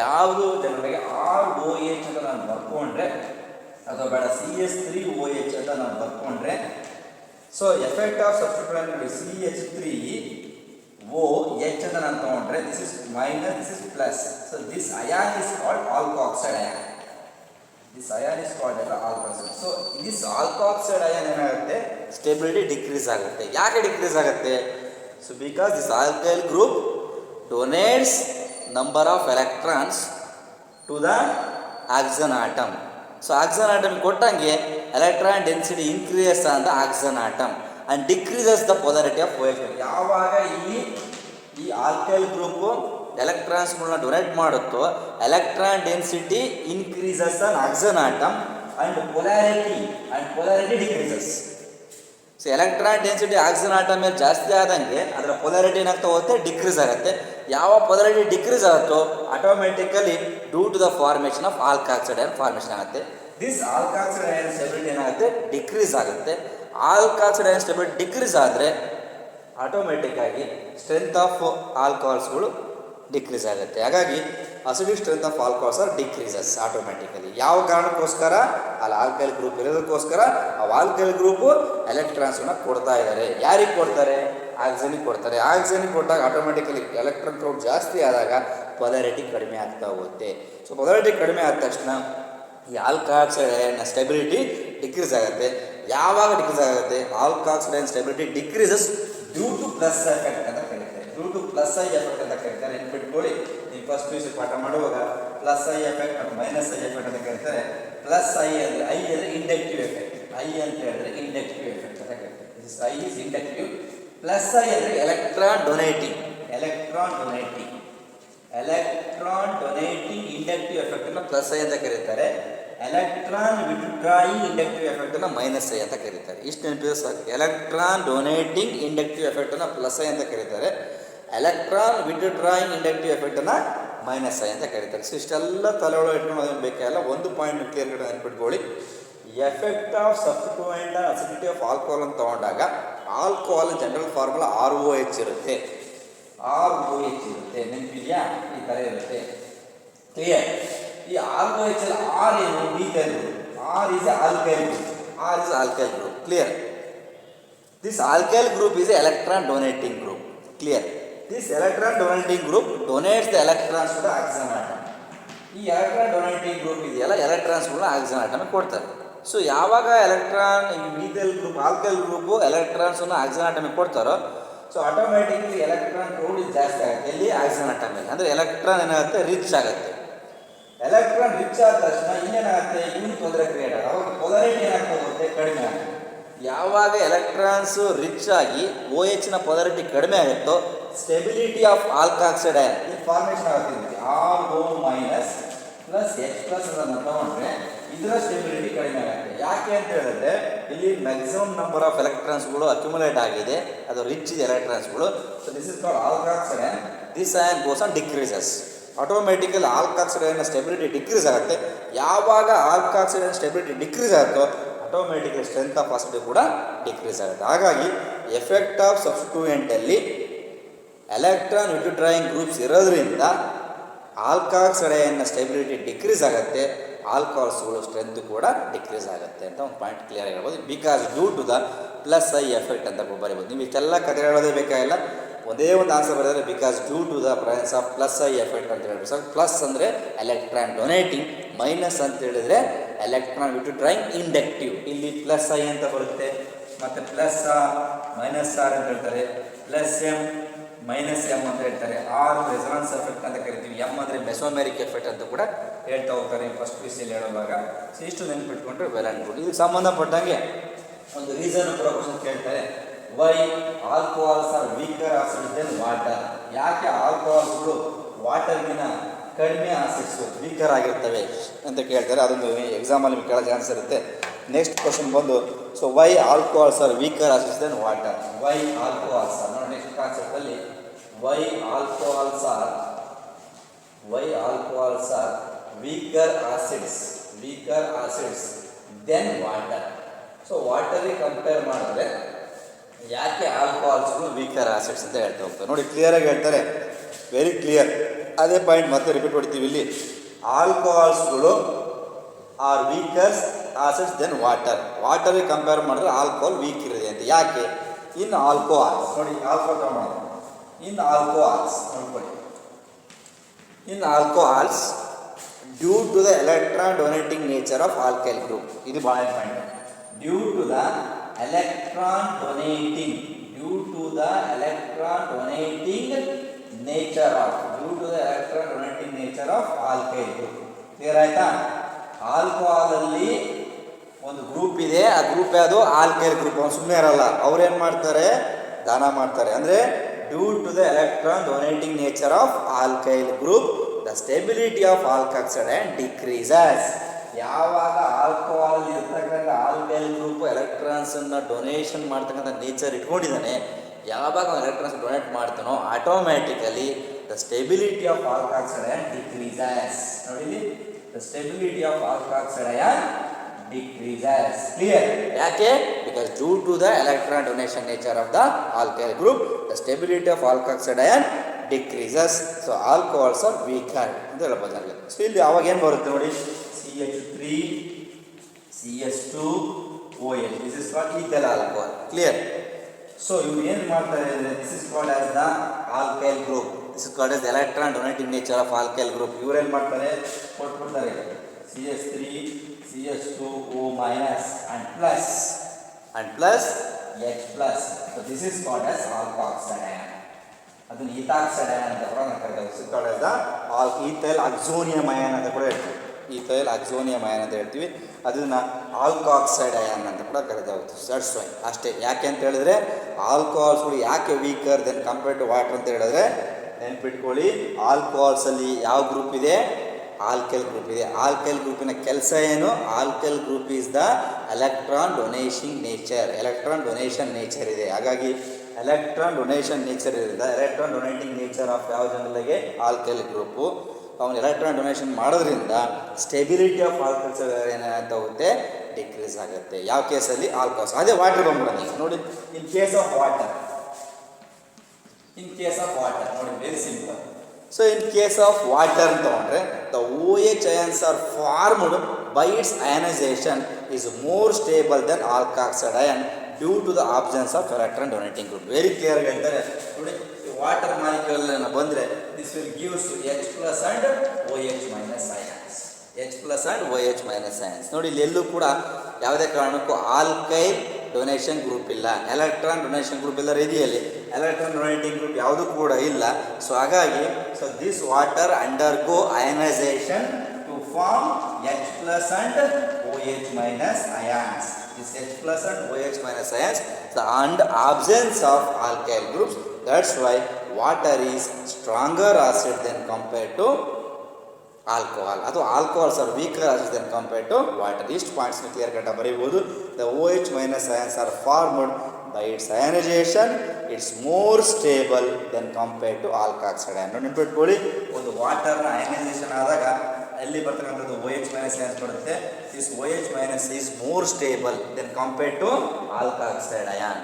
ಯಾವುದು ಜನರಿಗೆ ROH ಅಂತ ನಾನು ಬರ್ಕೊಂಡ್ರೆ ಅಥವಾ ಬೇಡ CH3OH ಅಂತ ನಾನು ಬರ್ಕೊಂಡ್ರೆ ಸೊ ಎಫೆಕ್ಟ್ ಆಫ್ ಸಬ್ಸ್ಟಿಟ್ಯೂಯೆಂಟ್ ನೋಡಿ CH3OH ಅಂತ ನಾನು ತಗೊಂಡ್ರೆ this is minus, this is plus. So this ion is called alkoxide ion. This ion is called as alkoxide. So this alkoxide ion ಏನಾಗುತ್ತೆ? ಸ್ಟೆಬಿಲಿಟಿ ಡಿಕ್ರೀಸ್ ಆಗುತ್ತೆ. ಯಾಕೆ ಡಿಕ್ರೀಸ್ ಆಗುತ್ತೆ? So because this alkyl group donates number of electrons to the oxygen atom. So oxygen atom ಕೊಟ್ಟಂಗೆ electron density increases on the oxygen atom and decreases the polarity of OH. ಯಾವಾಗ ಇಲ್ಲಿ ಈ ಆಲ್ಕೈಲ್ ಗ್ರೂಪು ಎಲೆಕ್ಟ್ರಾನ್ಸ್ಗಳನ್ನ ಡೊನೇಟ್ ಮಾಡುತ್ತೋ electron density increases on oxygen atom and polarity decreases. So electron density oxygen atom ಮೇಲೆ ಜಾಸ್ತಿ ಆದಂಗೆ ಅದರ ಪೊಲಾರಿಟಿ ಏನಾಗ್ತಾ ಹೋಗುತ್ತೆ? ಡಿಕ್ರೀಸ್ ಆಗುತ್ತೆ. ಯಾವ ಪೊಲಾರಿಟಿ ಡಿಕ್ರೀಸ್ ಆಗುತ್ತೋ automatically due to the formation of alkoxide ion formation ಆಗುತ್ತೆ. ದಿಸ್ ಆಲ್ಕಾಕ್ಸೈಡ್ ಅಯಾನ್ ಸ್ಟೆಬಿಲಿಟಿ ಏನಾಗುತ್ತೆ? ಡಿಕ್ರೀಸ್ ಆಗುತ್ತೆ. ಆಲ್ಕಾಕ್ಸೈಡ್ ಅಯಾನ್ ಸ್ಟೆಬಿಲಿಟಿ ಡಿಕ್ರೀಸ್ ಆದರೆ ಆಟೋಮೆಟಿಕ್ ಆಗಿ ಸ್ಟ್ರೆಂತ್ ಆಫ್ ಆಲ್ಕೋಹಾಲ್ಸ್ಗಳು ಡಿಕ್ರೀಸ್ ಆಗುತ್ತೆ. ಹಾಗಾಗಿ acidic strength of alcohols are decreases automatically. ಯಾವ ಕಾರಣಕ್ಕೋಸ್ಕರ? ಅಲ್ಲಿ ಆಲ್ಕೈಲ್ ಗ್ರೂಪ್ ಇರೋದಕ್ಕೋಸ್ಕರ ಆ ಆಲ್ಕೈಲ್ ಗ್ರೂಪು ಎಲೆಕ್ಟ್ರಾನ್ಸ್ನ ಕೊಡ್ತಾ ಇದ್ದಾರೆ. ಯಾರಿಗೆ ಕೊಡ್ತಾರೆ? ಆಕ್ಸಿಜನಿಗೆ ಕೊಡ್ತಾರೆ. ಆಕ್ಸಿಜನಿಗೆ ಕೊಟ್ಟಾಗ ಆಟೋಮೆಟಿಕಲಿ ಎಲೆಕ್ಟ್ರಾನ್ ಕ್ರೌಡ್ ಜಾಸ್ತಿ ಆದಾಗ ಪೊಲಾರಿಟಿ ಕಡಿಮೆ ಆಗ್ತಾ ಹೋಗುತ್ತೆ. ಸೊ ಪೊಲಾರಿಟಿ ಕಡಿಮೆ ಆದ ತಕ್ಷಣ ಈ ಆಲ್ಕಾಕ್ಸೈಡ್ ಸ್ಟೆಬಿಲಿಟಿ ಡಿಕ್ರೀಸ್ ಆಗುತ್ತೆ. ಯಾವಾಗ ಡಿಕ್ರೀಸ್ ಆಗುತ್ತೆ? Alkoxide stability decreases due to plus effect ಅಂತ ಕರೀತಾರೆ. Due to plus I effect ಅಂತ ಕರೀತಾರೆ. ನೆನ್ಪಿಟ್ಕೊಳ್ಳಿ, ನೀವು ಫಸ್ಟ್ ಪಿ ಯು ಸಿ ಪಾಠ ಮಾಡುವಾಗ ಪ್ಲಸ್ ಐ ಎಫೆಕ್ಟ್ ಮತ್ತು ಮೈನಸ್ ಐ ಎಫೆಕ್ಟ್ ಅಂತ ಕರೀತಾರೆ. ಪ್ಲಸ್ ಐ ಅಂದರೆ ಐ ಅಂದರೆ ಇಂಡಕ್ಟಿವ್ ಎಫೆಕ್ಟ್. ಐ ಅಂತ ಹೇಳಿದ್ರೆ ಇಂಡಕ್ಟಿವ್ ಎಫೆಕ್ಟ್ ಅಂತ ಕರೀತಾರೆ. I is inductive. Plus I ಅಂದರೆ electron donating. Electron donating inductive effect ಅನ್ನು ಪ್ಲಸ್ ಐ ಅಂತ ಕರೀತಾರೆ. ಎಲೆಕ್ಟ್ರಾನ್ ವಿಡ್ರಾಯಿಂಗ್ ಇಂಡಕ್ಟಿವ್ ಎಫೆಕ್ಟ್ ಅನ್ನು ಮೈನಸ್ ಐ ಅಂತ ಕರೀತಾರೆ. ಇಷ್ಟು ನೆನಪಿದ್ರೆ ಸಾಕು. ಎಲೆಕ್ಟ್ರಾನ್ ಡೊನೇಟಿಂಗ್ ಇಂಡಕ್ಟಿವ್ ಎಫೆಕ್ಟ್ ಅನ್ನು ಪ್ಲಸ್ ಐ ಅಂತ ಕರೀತಾರೆ. ಎಲೆಕ್ಟ್ರಾನ್ ವಿಡ್ರಾಯಿಂಗ್ ಇಂಡಕ್ಟಿವ್ ಎಫೆಕ್ಟ್ ಅನ್ನು ಮೈನಸ್ ಐ ಅಂತ ಕರೀತಾರೆ. ಸೊ ಇಷ್ಟೆಲ್ಲ ತಲೆ ಒಳಗೆ ಇಟ್ಕೊಂಡು ಅದೇನು ಬೇಕಾಗಿಲ್ಲ. ಒಂದು ಪಾಯಿಂಟ್ ಕ್ಲಿಯರ್ ಕಡೆ ನೆನ್ಪಿಟ್ಕೊಳ್ಳಿ. Effect of substituent acidity of alcohol ಅಂತ ತಗೊಂಡಾಗ ಆಲ್ಕೋಹಾಲ್ ಜನರಲ್ ಫಾರ್ಮುಲಾ ROH ಇರುತ್ತೆ. ROH ಇರುತ್ತೆ, ನೆನಪಿದೆಯಾ? ಈ ಥರ ಇರುತ್ತೆ. ಕ್ಲಿಯರ್? ಈ ROH ಅಲ್ಲಿ ಆರ್ ಏನು? Methyl group. R is alkyl group. R is alkyl group. Clear? This alkyl group is electron donating group. Clear? This electron donating group donates the electrons to the oxygen atom. ಈ electron donating group ಇದೆಯಲ್ಲ, ಎಲೆಕ್ಟ್ರಾನ್ಸ್ಗಳನ್ನ ಆಕ್ಸಿಜನ್ ಆಟಮ್ಗೆ ಕೊಡ್ತಾರೆ. ಸೊ ಯಾವಾಗ ಎಲೆಕ್ಟ್ರಾನ್ ಈ ಮೀಥೈಲ್ ಗ್ರೂಪ್ ಆಲ್ಕೈಲ್ ಗ್ರೂಪು ಎಲೆಕ್ಟ್ರಾನ್ಸನ್ನು ಆಕ್ಸಿಜನ್ ಆಟಮ್ಗೆ ಕೊಡ್ತಾರೋ, ಸೊ ಆಟೋಮ್ಯಾಟಿಕ್ಲಿ ಎಲೆಕ್ಟ್ರಾನ್ ಕ್ರೌಡ್ ಜಾಸ್ತಿ ಆಗುತ್ತೆ. ಎಲ್ಲಿ? ಆಕ್ಸಿಜನ್ ಆಟಮಲ್ಲಿ. ಅಂದರೆ ಎಲೆಕ್ಟ್ರಾನ್ ಏನಾಗುತ್ತೆ? ರಿಚ್ ಆಗುತ್ತೆ. ಎಲೆಕ್ಟ್ರಾನ್ ರಿಚ್ ಆದ ತಕ್ಷಣ ಇನ್ನೇನಾಗುತ್ತೆ? ಇನ್ನು ತೊಂದರೆ ಕ್ರಿಯೇಟ್ ಆಗುತ್ತೆ. ಅವಾಗ ಪೊಲಾರಿಟಿ ಏನಾಗ್ತಾ ಹೋಗುತ್ತೆ? ಕಡಿಮೆ ಆಗುತ್ತೆ. ಯಾವಾಗ ಎಲೆಕ್ಟ್ರಾನ್ಸು ರಿಚ್ ಆಗಿ OH ನ ಪೊಲಾರಿಟಿ ಕಡಿಮೆ ಆಗುತ್ತೋ ಸ್ಟೆಬಿಲಿಟಿ ಆಫ್ ಆಲ್ಕಾಕ್ಸೈಡ್ ಅಯಾನ್ ಈ ಫಾರ್ಮೇಷನ್ ಆಗುತ್ತೆ. RO minus plus H plus ಅದನ್ನು ತಗೊಂಡ್ರೆ ಇದರ ಸ್ಟೆಬಿಲಿಟಿ ಕಡಿಮೆ ಆಗುತ್ತೆ. ಯಾಕೆ ಅಂತ ಹೇಳಿದ್ರೆ ಇಲ್ಲಿ ಮ್ಯಾಕ್ಸಿಮಮ್ ನಂಬರ್ ಆಫ್ ಎಲೆಕ್ಟ್ರಾನ್ಸ್ಗಳು ಅಕ್ಯುಮುಲೇಟ್ ಆಗಿದೆ. ಅದು ರಿಚ್ ಇದೆ ಎಲೆಕ್ಟ್ರಾನ್ಸ್ಗಳು. So this is called alkoxide ion. This ion goes on decreases. Automatically alkoxide ion stability decrease ಆಗುತ್ತೆ. ಯಾವಾಗ ಆಲ್ಕಾಕ್ಸೈಡ್ ಅಯಾನ್ ಸ್ಟೆಬಿಲಿಟಿ ಡಿಕ್ರೀಸ್ ಆಗುತ್ತೋ ಆಟೋಮೆಟಿಕಲಿ ಸ್ಟ್ರೆಂತ್ ಆಫ್ ಆಸಿಡ್ ಕೂಡ ಡಿಕ್ರೀಸ್ ಆಗುತ್ತೆ. ಹಾಗಾಗಿ ಎಫೆಕ್ಟ್ ಆಫ್ ಸಬ್ಸ್ಟಿಟ್ಯೂಯೆಂಟಲ್ಲಿ ಎಲೆಕ್ಟ್ರಾನ್ ವಿಡ್ರಾಯಿಂಗ್ ಗ್ರೂಪ್ಸ್ ಇರೋದ್ರಿಂದ ಆಲ್ಕಾಕ್ಸೈಡ್ ಅಯಾನ್ನ ಸ್ಟೆಬಿಲಿಟಿ ಡಿಕ್ರೀಸ್ ಆಗುತ್ತೆ. ಆಲ್ಕೋಹಾಲ್ಸ್ಗಳು ಸ್ಟ್ರೆಂತ್ ಕೂಡ ಡಿಕ್ರೀಸ್ ಆಗುತ್ತೆ ಅಂತ ಒಂದು ಪಾಯಿಂಟ್ ಕ್ಲಿಯರ್ ಆಗಿರ್ಬೋದು. Because due to the plus I effect ಅಂತ ಬರೀಬೋದು. ನೀವು ಇಷ್ಟೆಲ್ಲ ಕತೆ ಹೇಳೋದೇ ಬೇಕಾಗಿಲ್ಲ. ಒಂದೇ ಒಂದು ಆನ್ಸರ್ ಬರೆದರೆ because due to the presence of plus I effect ಅಂತ ಹೇಳ್ಬೋದು. ಸರ್ ಪ್ಲಸ್ ಅಂದರೆ ಎಲೆಕ್ಟ್ರಾನ್ ಡೊನೇಟಿಂಗ್, ಮೈನಸ್ ಅಂತ ಹೇಳಿದರೆ ಎಲೆಕ್ಟ್ರಾನ್ ವಿಡ್ರಾಯಿಂಗ್ ಇಂಡಕ್ಟಿವ್. ಇಲ್ಲಿ ಪ್ಲಸ್ ಐ ಅಂತ ಬರುತ್ತೆ, ಮತ್ತು ಪ್ಲಸ್ ಆರ್ ಮೈನಸ್ ಆರ್ ಅಂತ ಹೇಳ್ತಾರೆ, ಪ್ಲಸ್ ಎಮ್ ಮೈನಸ್ ಎಮ್ ಅಂತ ಹೇಳ್ತಾರೆ. ಆರ್ ರೆಸೊನೆನ್ಸ್ ಎಫೆಕ್ಟ್ ಅಂತ ಕರಿತೀವಿ. ಎಮ್ ಅಂದರೆ ಮೆಸೋಮೆರಿಕ್ ಎಫೆಕ್ಟ್ ಅಂತ ಕೂಡ ಹೇಳ್ತಾ ಹೋಗ್ತಾರೆ ಫಸ್ಟ್ ಪಿ ಸಿ ಯಲ್ಲಿ ಹೇಳುವಾಗ. ಸೊ ಇಷ್ಟು ನೆನಪಿಟ್ಕೊಂಡ್ರೆ ವೆಲ್ ಆ್ಯಂಡ್ ಗುಡ್. ಇದಕ್ಕೆ ಸಂಬಂಧಪಟ್ಟಂಗೆ ಒಂದು ರೀಸನ್ ಕೂಡ ಕ್ವಶನ್ ಕೇಳ್ತಾರೆ. Why alcohols are weaker acids than water. ಯಾಕೆ ಆಲ್ಕೋಹಾಲ್ಸ್ಗಳು ವಾಟರ್ಗಿನ ಕಡಿಮೆ ಆಸಿಡ್ಸು ವೀಕರ್ ಆಗಿರ್ತವೆ ಅಂತ ಕೇಳ್ತಾರೆ. ಅದೊಂದು ಎಕ್ಸಾಮಲ್ಲಿ ನಿಮಗೆ ಕೇಳೋ ಚಾನ್ಸ್ ಇರುತ್ತೆ. ನೆಕ್ಸ್ಟ್ ಕ್ವಶನ್ ಬಂದು so why alcohols are weaker acids than water. Why alcohols are ನೋಡಿ ನೆಕ್ಸ್ಟ್ ಕಾನ್ಸೆಪ್ಟಲ್ಲಿ why alcohols are weaker acids than water. So ವಾಟರಿಗೆ ಕಂಪೇರ್ ಮಾಡಿದ್ರೆ ಯಾಕೆ ಆಲ್ಕೋಹಾಲ್ಸ್ಗಳು ವೀಕರ್ ಆಸಿಡ್ಸ್ ಅಂತ ಹೇಳ್ತಾ ಹೋಗ್ತಾರೆ. ನೋಡಿ ಕ್ಲಿಯರಾಗಿ ಹೇಳ್ತಾರೆ, ವೆರಿ ಕ್ಲಿಯರ್. ಅದೇ ಪಾಯಿಂಟ್ ಮತ್ತೆ ರಿಪೀಟ್ ಹೊಡ್ತೀವಿ ಇಲ್ಲಿ. ಆಲ್ಕೋಹಾಲ್ಸ್ಗಳು are weaker acids than water. ವಾಟರಿಗೆ ಕಂಪೇರ್ ಮಾಡಿದ್ರೆ ಆಲ್ಕೋಹಾಲ್ ವೀಕ್ ಇರುತ್ತೆ ಅಂತ. ಯಾಕೆ? ಇನ್ ಆಲ್ಕೋಹಾಲ್ಸ್ ನೋಡಿ, ಆಲ್ಕೋಹಾಲ್ ತಗೊಂಡು ಇನ್ ಆಲ್ಕೋಹಾಲ್ಸ್ ನೋಡ್ಕೊಳ್ಳಿ. In alcohols due to the electron donating nature of alkyl group. ಇದು ಭಾಳ point. Due to the electron donating nature of alkyl group. Clear ಆಯ್ತಾ? ಆಲ್ಕೋಹಾಲಲ್ಲಿ ಒಂದು ಗ್ರೂಪ್ ಇದೆ, ಆ ಗ್ರೂಪ್ ಯಾವುದು? Alkyl group. ಅವ್ನು ಸುಮ್ಮನೆ ಇರಲ್ಲ, ಅವ್ರೇನು ಮಾಡ್ತಾರೆ? ದಾನ ಮಾಡ್ತಾರೆ. ಅಂದರೆ due to the electron donating nature of alkyl group the stability of alkoxide and decreases. ಯಾವಾಗ ಆಲ್ಕೋಹಾಲ್ ಇರ್ತಕ್ಕಂಥ ಆಲ್ಕೈಲ್ ಗ್ರೂಪ್ ಎಲೆಕ್ಟ್ರಾನ್ಸನ್ನು ಡೊನೇಷನ್ ಮಾಡ್ತಕ್ಕಂಥ ನೇಚರ್ ಇಟ್ಕೊಂಡಿದ್ದಾನೆ, ಯಾವಾಗ ಅವನು ಎಲೆಕ್ಟ್ರಾನ್ಸ್ ಡೊನೇಟ್ ಮಾಡ್ತಾನೋ automatically the stability of alkoxide and decreases. ನೋಡಿ, the stability of alkoxide and decreases. Clear? ಯಾಕೆ? Because due to the electron donation nature of the alkyl group the stability of alkoxide and decreases. So alcohols are weaker ಅಂತ ಹೇಳ್ಬೋದು ನನಗೆ. ಸೊ ಇಲ್ಲಿ ಅವಾಗ ಏನು ಬರುತ್ತೆ ನೋಡಿ, CH3 CS2OH, this is called ethyl alcohol. Clear? So ಇವ್ರು ಏನು ಮಾಡ್ತಾರೆ ಅಂದರೆ, this is called as the alkyl group. This is called as electron donating nature of alkyl group. ಇವ್ರೇನು ಮಾಡ್ತಾರೆ, ಕೊಟ್ಬಿಡ್ತಾರೆ CH3 CH2O minus and plus H plus. So this is called as alkoxide ion. ಅದನ್ನು ಈಥಾಕ್ಸೈಡ್ ಅಯಾನ್ ಅಂತ ಕೂಡ ನಾವು ಕರೀತೀವಿ. This is called as the ethyl oxonium ion ಅಂತ ಕೂಡ ಹೇಳ್ತೀವಿ. ಈಥೈಲ್ ಅಕ್ಸೋನಿಯಂ ಅಯಾನ್ ಅಂತ ಹೇಳ್ತೀವಿ. ಅದನ್ನು ಆಲ್ಕಾಕ್ಸೈಡ್ ಅಯಾನ್ ಅಂತ ಕೂಡ ಕರೀತಾಗುತ್ತೆ. That's why. ಅಷ್ಟೇ. ಯಾಕೆ ಅಂತ ಹೇಳಿದ್ರೆ ಆಲ್ಕೋಹಾಲ್ಸ್ಗಳು ಯಾಕೆ weaker than compared to water ಅಂತ ಹೇಳಿದ್ರೆ, ನೆನ್ಪಿಟ್ಕೊಳ್ಳಿ, ಆಲ್ಕೋಹಾಲ್ಸಲ್ಲಿ ಯಾವ ಗ್ರೂಪ್ ಇದೆ, ಆಲ್ಕೈಲ್ ಗ್ರೂಪ್ ಇದೆ. ಆಲ್ಕೈಲ್ ಗ್ರೂಪಿನ ಕೆಲಸ ಏನು? Alkyl group is the electron donation nature ಇದೆ. ಹಾಗಾಗಿ ಎಲೆಕ್ಟ್ರಾನ್ ಡೊನೇಷನ್ ನೇಚರ್ ಇರೋದ್ರಿಂದ ಎಲೆಕ್ಟ್ರಾನ್ ಡೊನೇಟಿಂಗ್ ನೇಚರ್ ಆಫ್ ಯಾವ ಜನರಲ್ಲಿಗೆ ಆಲ್ಕೈಲ್ ಗ್ರೂಪು. ಅವನು ಎಲೆಕ್ಟ್ರಾನ್ ಡೊನೇಷನ್ ಮಾಡೋದ್ರಿಂದ ಸ್ಟೆಬಿಲಿಟಿ ಆಫ್ ಆಲ್ಕೈಲ್ಸ್ ಏನಾಗ್ತಾ ಹೋಗುತ್ತೆ, ಡಿಕ್ರೀಸ್ ಆಗುತ್ತೆ. ಯಾವ ಕೇಸಲ್ಲಿ? ಆಲ್ಕೋಹಾಲ್ಸ್. ಅದೇ ವಾಟರ್ ಬಂದ್ಬಿಡೋದು ನೋಡಿ. ಇನ್ ಕೇಸ್ ಆಫ್ ವಾಟರ್ ನೋಡಿ, very simple. So in case of water ತಗೊಂಡ್ರೆ, the OH ions are formed by its ionization is more stable than alkoxide ion due to the absence of electron donating group. Very clear ಹೇಳ್ತಾರೆ ನೋಡಿ. ವಾಟರ್ ಮಾಲಿಕ್ಯೂಲ್ ಬಂದರೆ this will gives H plus and OH minus ions. H plus and OH minus ions. ನೋಡಿ, ಇಲ್ಲಿ ಎಲ್ಲೂ ಕೂಡ ಯಾವುದೇ ಕಾರಣಕ್ಕೂ ಆಲ್ಕೈಲ್ ಡೊನೇಷನ್ ಗ್ರೂಪ್ ಇಲ್ಲ, ಎಲೆಕ್ಟ್ರಾನ್ ಡೊನೇಷನ್ ಗ್ರೂಪ್ ಇಲ್ಲ. ಇದೆಯಲ್ಲಿ ಎಲೆಕ್ಟ್ರಾನ್ ಡೊನೇಟಿಂಗ್ ಗ್ರೂಪ್ ಯಾವುದು ಕೂಡ ಇಲ್ಲ. ಸೊ ಹಾಗಾಗಿ this water undergo ionization to form H plus and OH minus ions. This H plus and OH minus ions, and absence of alkyl groups. That's why water is stronger acid than compared to alcohol. ಅದು alcohols are weaker acid than compared to water. ಇಷ್ಟು ಪಾಯಿಂಟ್ಸ್ನ ಕ್ಲಿಯರ್ ಕಟ್ಟ ಬರೀಬೋದು. The OH minus ions are formed by its ionisation. It's more stable than compared to alkoxide ion. ನೆನ್ಪಿಟ್ಕೊಳ್ಳಿ, ಒಂದು ವಾಟರ್ನ ಅಯನೈಸೇಷನ್ ಆದಾಗ ಎಲ್ಲಿ ಬರ್ತಕ್ಕಂಥದ್ದು OH ಮೈನಸ್ ಅಯಾನ್ಸ್ ಬರುತ್ತೆ. This OH minus is more stable than compared to alkoxide ion.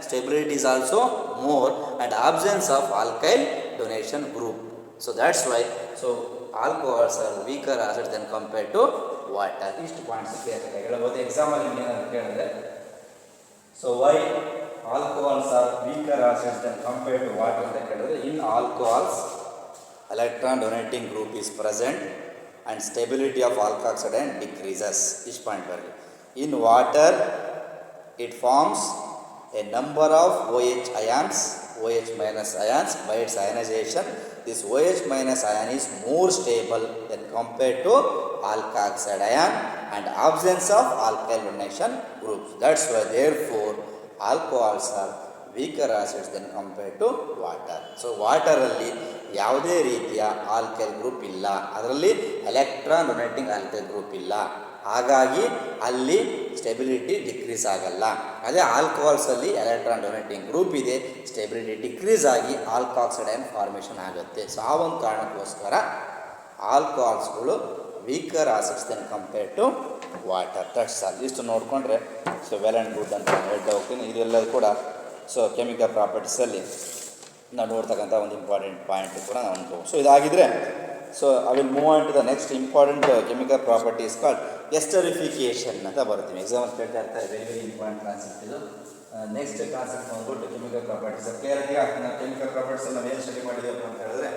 Stability is also more and absence of alkyl donation group. So that's why alcohols are weaker acid than compared to water. ಇಷ್ಟು ಪಾಯಿಂಟ್ಸ್ ಕ್ಲಿಯರ್ ಆಗಿ ಹೇಳ್ಬೋದು. ಎಕ್ಸಾಂಪಲ್ ಏನಾದ್ರು ಕೇಳಿದ್ರೆ, so why alcohols are weaker acid than compared to water ಅಂತ ಕೇಳಿದ್ರೆ, in alcohols electron donating group is present and stability of alkoxide and decreases. ಇಷ್ಟು ಪಾಯಿಂಟ್ ಬರಲಿ. In water it forms a number of OH minus ions by its ionization. This OH minus ion is more stable than compared to alkoxide ion and absence of alkyl donation groups. That's why therefore alcohols are weaker acids than compared to water. So water alli ಯಾವುದೇ ರೀತಿಯ ಆಲ್ಕೈಲ್ ಗ್ರೂಪ್ ಇಲ್ಲ, ಅದರಲ್ಲಿ ಎಲೆಕ್ಟ್ರಾನ್ ಡೊನೇಟಿಂಗ್ ಆಲ್ಕೈಲ್ ಗ್ರೂಪ್ ಇಲ್ಲ. ಹಾಗಾಗಿ ಅಲ್ಲಿ ಸ್ಟೆಬಿಲಿಟಿ ಡಿಕ್ರೀಸ್ ಆಗಲ್ಲ. ಅದೇ ಆಲ್ಕೋಹಾಲ್ಸಲ್ಲಿ ಎಲೆಕ್ಟ್ರಾನ್ ಡೊನೇಟಿಂಗ್ ಗ್ರೂಪ್ ಇದೆ, ಸ್ಟೆಬಿಲಿಟಿ ಡಿಕ್ರೀಸ್ ಆಗಿ ಆಲ್ಕಾಕ್ಸೈಡ್ ಅಯಾನ್ ಫಾರ್ಮೇಷನ್ ಆಗುತ್ತೆ. ಸೊ ಆ ಒಂದು ಕಾರಣಕ್ಕೋಸ್ಕರ ಆಲ್ಕೋಹಾಲ್ಸ್ಗಳು weaker acids than compared to water. That's all. ಇಷ್ಟು ನೋಡಿಕೊಂಡ್ರೆ ಸೊ ವೆಲ್ ಆ್ಯಂಡ್ ಗುಡ್ ಅಂತ ಹೇಳ್ತಾ ಹೋಗ್ತೀನಿ. ಇದೆಲ್ಲರೂ ಕೂಡ ಸೊ ಕೆಮಿಕಲ್ ಪ್ರಾಪರ್ಟೀಸಲ್ಲಿ ನಾವು ನೋಡ್ತಕ್ಕಂಥ ಒಂದು ಇಂಪಾರ್ಟೆಂಟ್ ಪಾಯಿಂಟ್ ಕೂಡ ನಾವು ಅನ್ಕೋಬೋದು. ಸೊ ಇದಾಗಿದ್ದರೆ so I will move on to the next important chemical properties called esterification ಅಂತ ಬರ್ತೀವಿ. ಎಕ್ಸಾಂಪಲ್ ಕೇಳ್ತಾ ಇರ್ತಾರೆ, ವೆರಿ ಇಂಪಾರ್ಟೆಂಟ್ ಕಾನ್ಸೆಪ್ಟ್ ಇದು. ನೆಕ್ಸ್ಟ್ ಕಾನ್ಸೆಪ್ಟ್ ಬಂದ್ಬಿಟ್ಟು ಕೆಮಿಕಲ್ ಪ್ರಾಪರ್ಟೀಸ್. ಕ್ಲಿಯರಾಗಿ ನಾವು ಕೆಮಿಕಲ್ ಪ್ರಾಪರ್ಟೀಸ್ ನಾವು ಏನು ಸ್ಟಡಿ ಮಾಡಿದ್ದೀವಿ ಅಂತ ಹೇಳಿದ್ರೆ,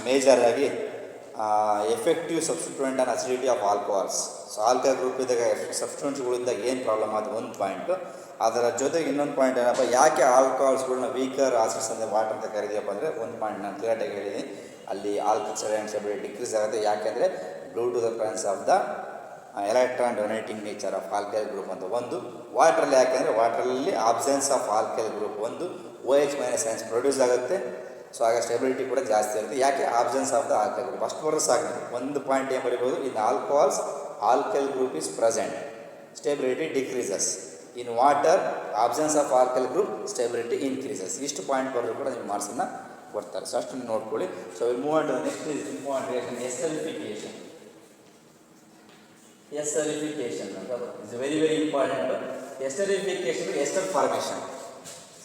ಮೇಜರ್ ಆಗಿ effective substituent and acidity of alcohols. So alcohol group ಇದ್ದಾಗ ಸಬ್ಸ್ಟಿಟ್ಯೂಯೆಂಟ್ಸ್ಗಳಿದ್ದಾಗ ಏನು ಪ್ರಾಬ್ಲಮ್ ಅದು ಒಂದು ಪಾಯಿಂಟು. ಅದರ ಜೊತೆಗೆ ಇನ್ನೊಂದು ಪಾಯಿಂಟ್ ಏನಪ್ಪ, ಯಾಕೆ ಆಲ್ಕೋಹಾಲ್ಸ್ಗಳನ್ನ ವೀಕರ್ ಆಸಿಡ್ಸ್ ಅಂದರೆ ವಾಟರ್ ಅಂತ ಕರೀತೀವಪ್ಪ ಅಂದರೆ, ಒಂದು ಪಾಯಿಂಟ್ ನಾನು ಕ್ಲಿಯರಾಗಿ ಹೇಳಿದ್ದೀನಿ. ಅಲ್ಲಿ ಆಲ್ಕೋಹಾಲ್ ಆ್ಯಂಡ್ ಸ್ಟೆಬಿಲಿಟಿ ಡಿಕ್ರೀಸ್ ಆಗುತ್ತೆ. ಯಾಕೆಂದರೆ due to the presence of the electron donating nature of alkyl group ಅಂತ ಒಂದು. ವಾಟ್ರಲ್ಲಿ ಯಾಕೆಂದರೆ ವಾಟ್ರಲ್ಲಿ ಆಬ್ಸೆನ್ಸ್ ಆಫ್ ಆಲ್ಕೈಲ್ ಗ್ರೂಪ್ ಒಂದು. OH ಮೈನಸ್ ಅಯಾನ್ಸ್ ಪ್ರೊಡ್ಯೂಸ್ ಆಗುತ್ತೆ. ಸೊ ಆಗ ಸ್ಟೆಬಿಲಿಟಿ ಕೂಡ ಜಾಸ್ತಿ ಇರುತ್ತೆ. ಯಾಕೆ? Absence of the alkyl group. ಅಷ್ಟು ವರ್ಷ ಆಗಿದೆ. ಒಂದು ಪಾಯಿಂಟ್ ಏನು ಬರೀಬೋದು, in alcohols alkyl group is present, stability decreases. In water absence of alkyl group, stability increases. ಇಷ್ಟು ಪಾಯಿಂಟ್ ಬರೋದು ಕೂಡ ನೀವು ಮಾರ್ಕ್ಸನ್ನು ಕೊಡ್ತಾರೆ. ಸೊ ಅಷ್ಟು ನೋಡ್ಕೊಳ್ಳಿ. So will move on to next is important esterification. Esterification ಅಂತ is very very important. Esterification ester formation.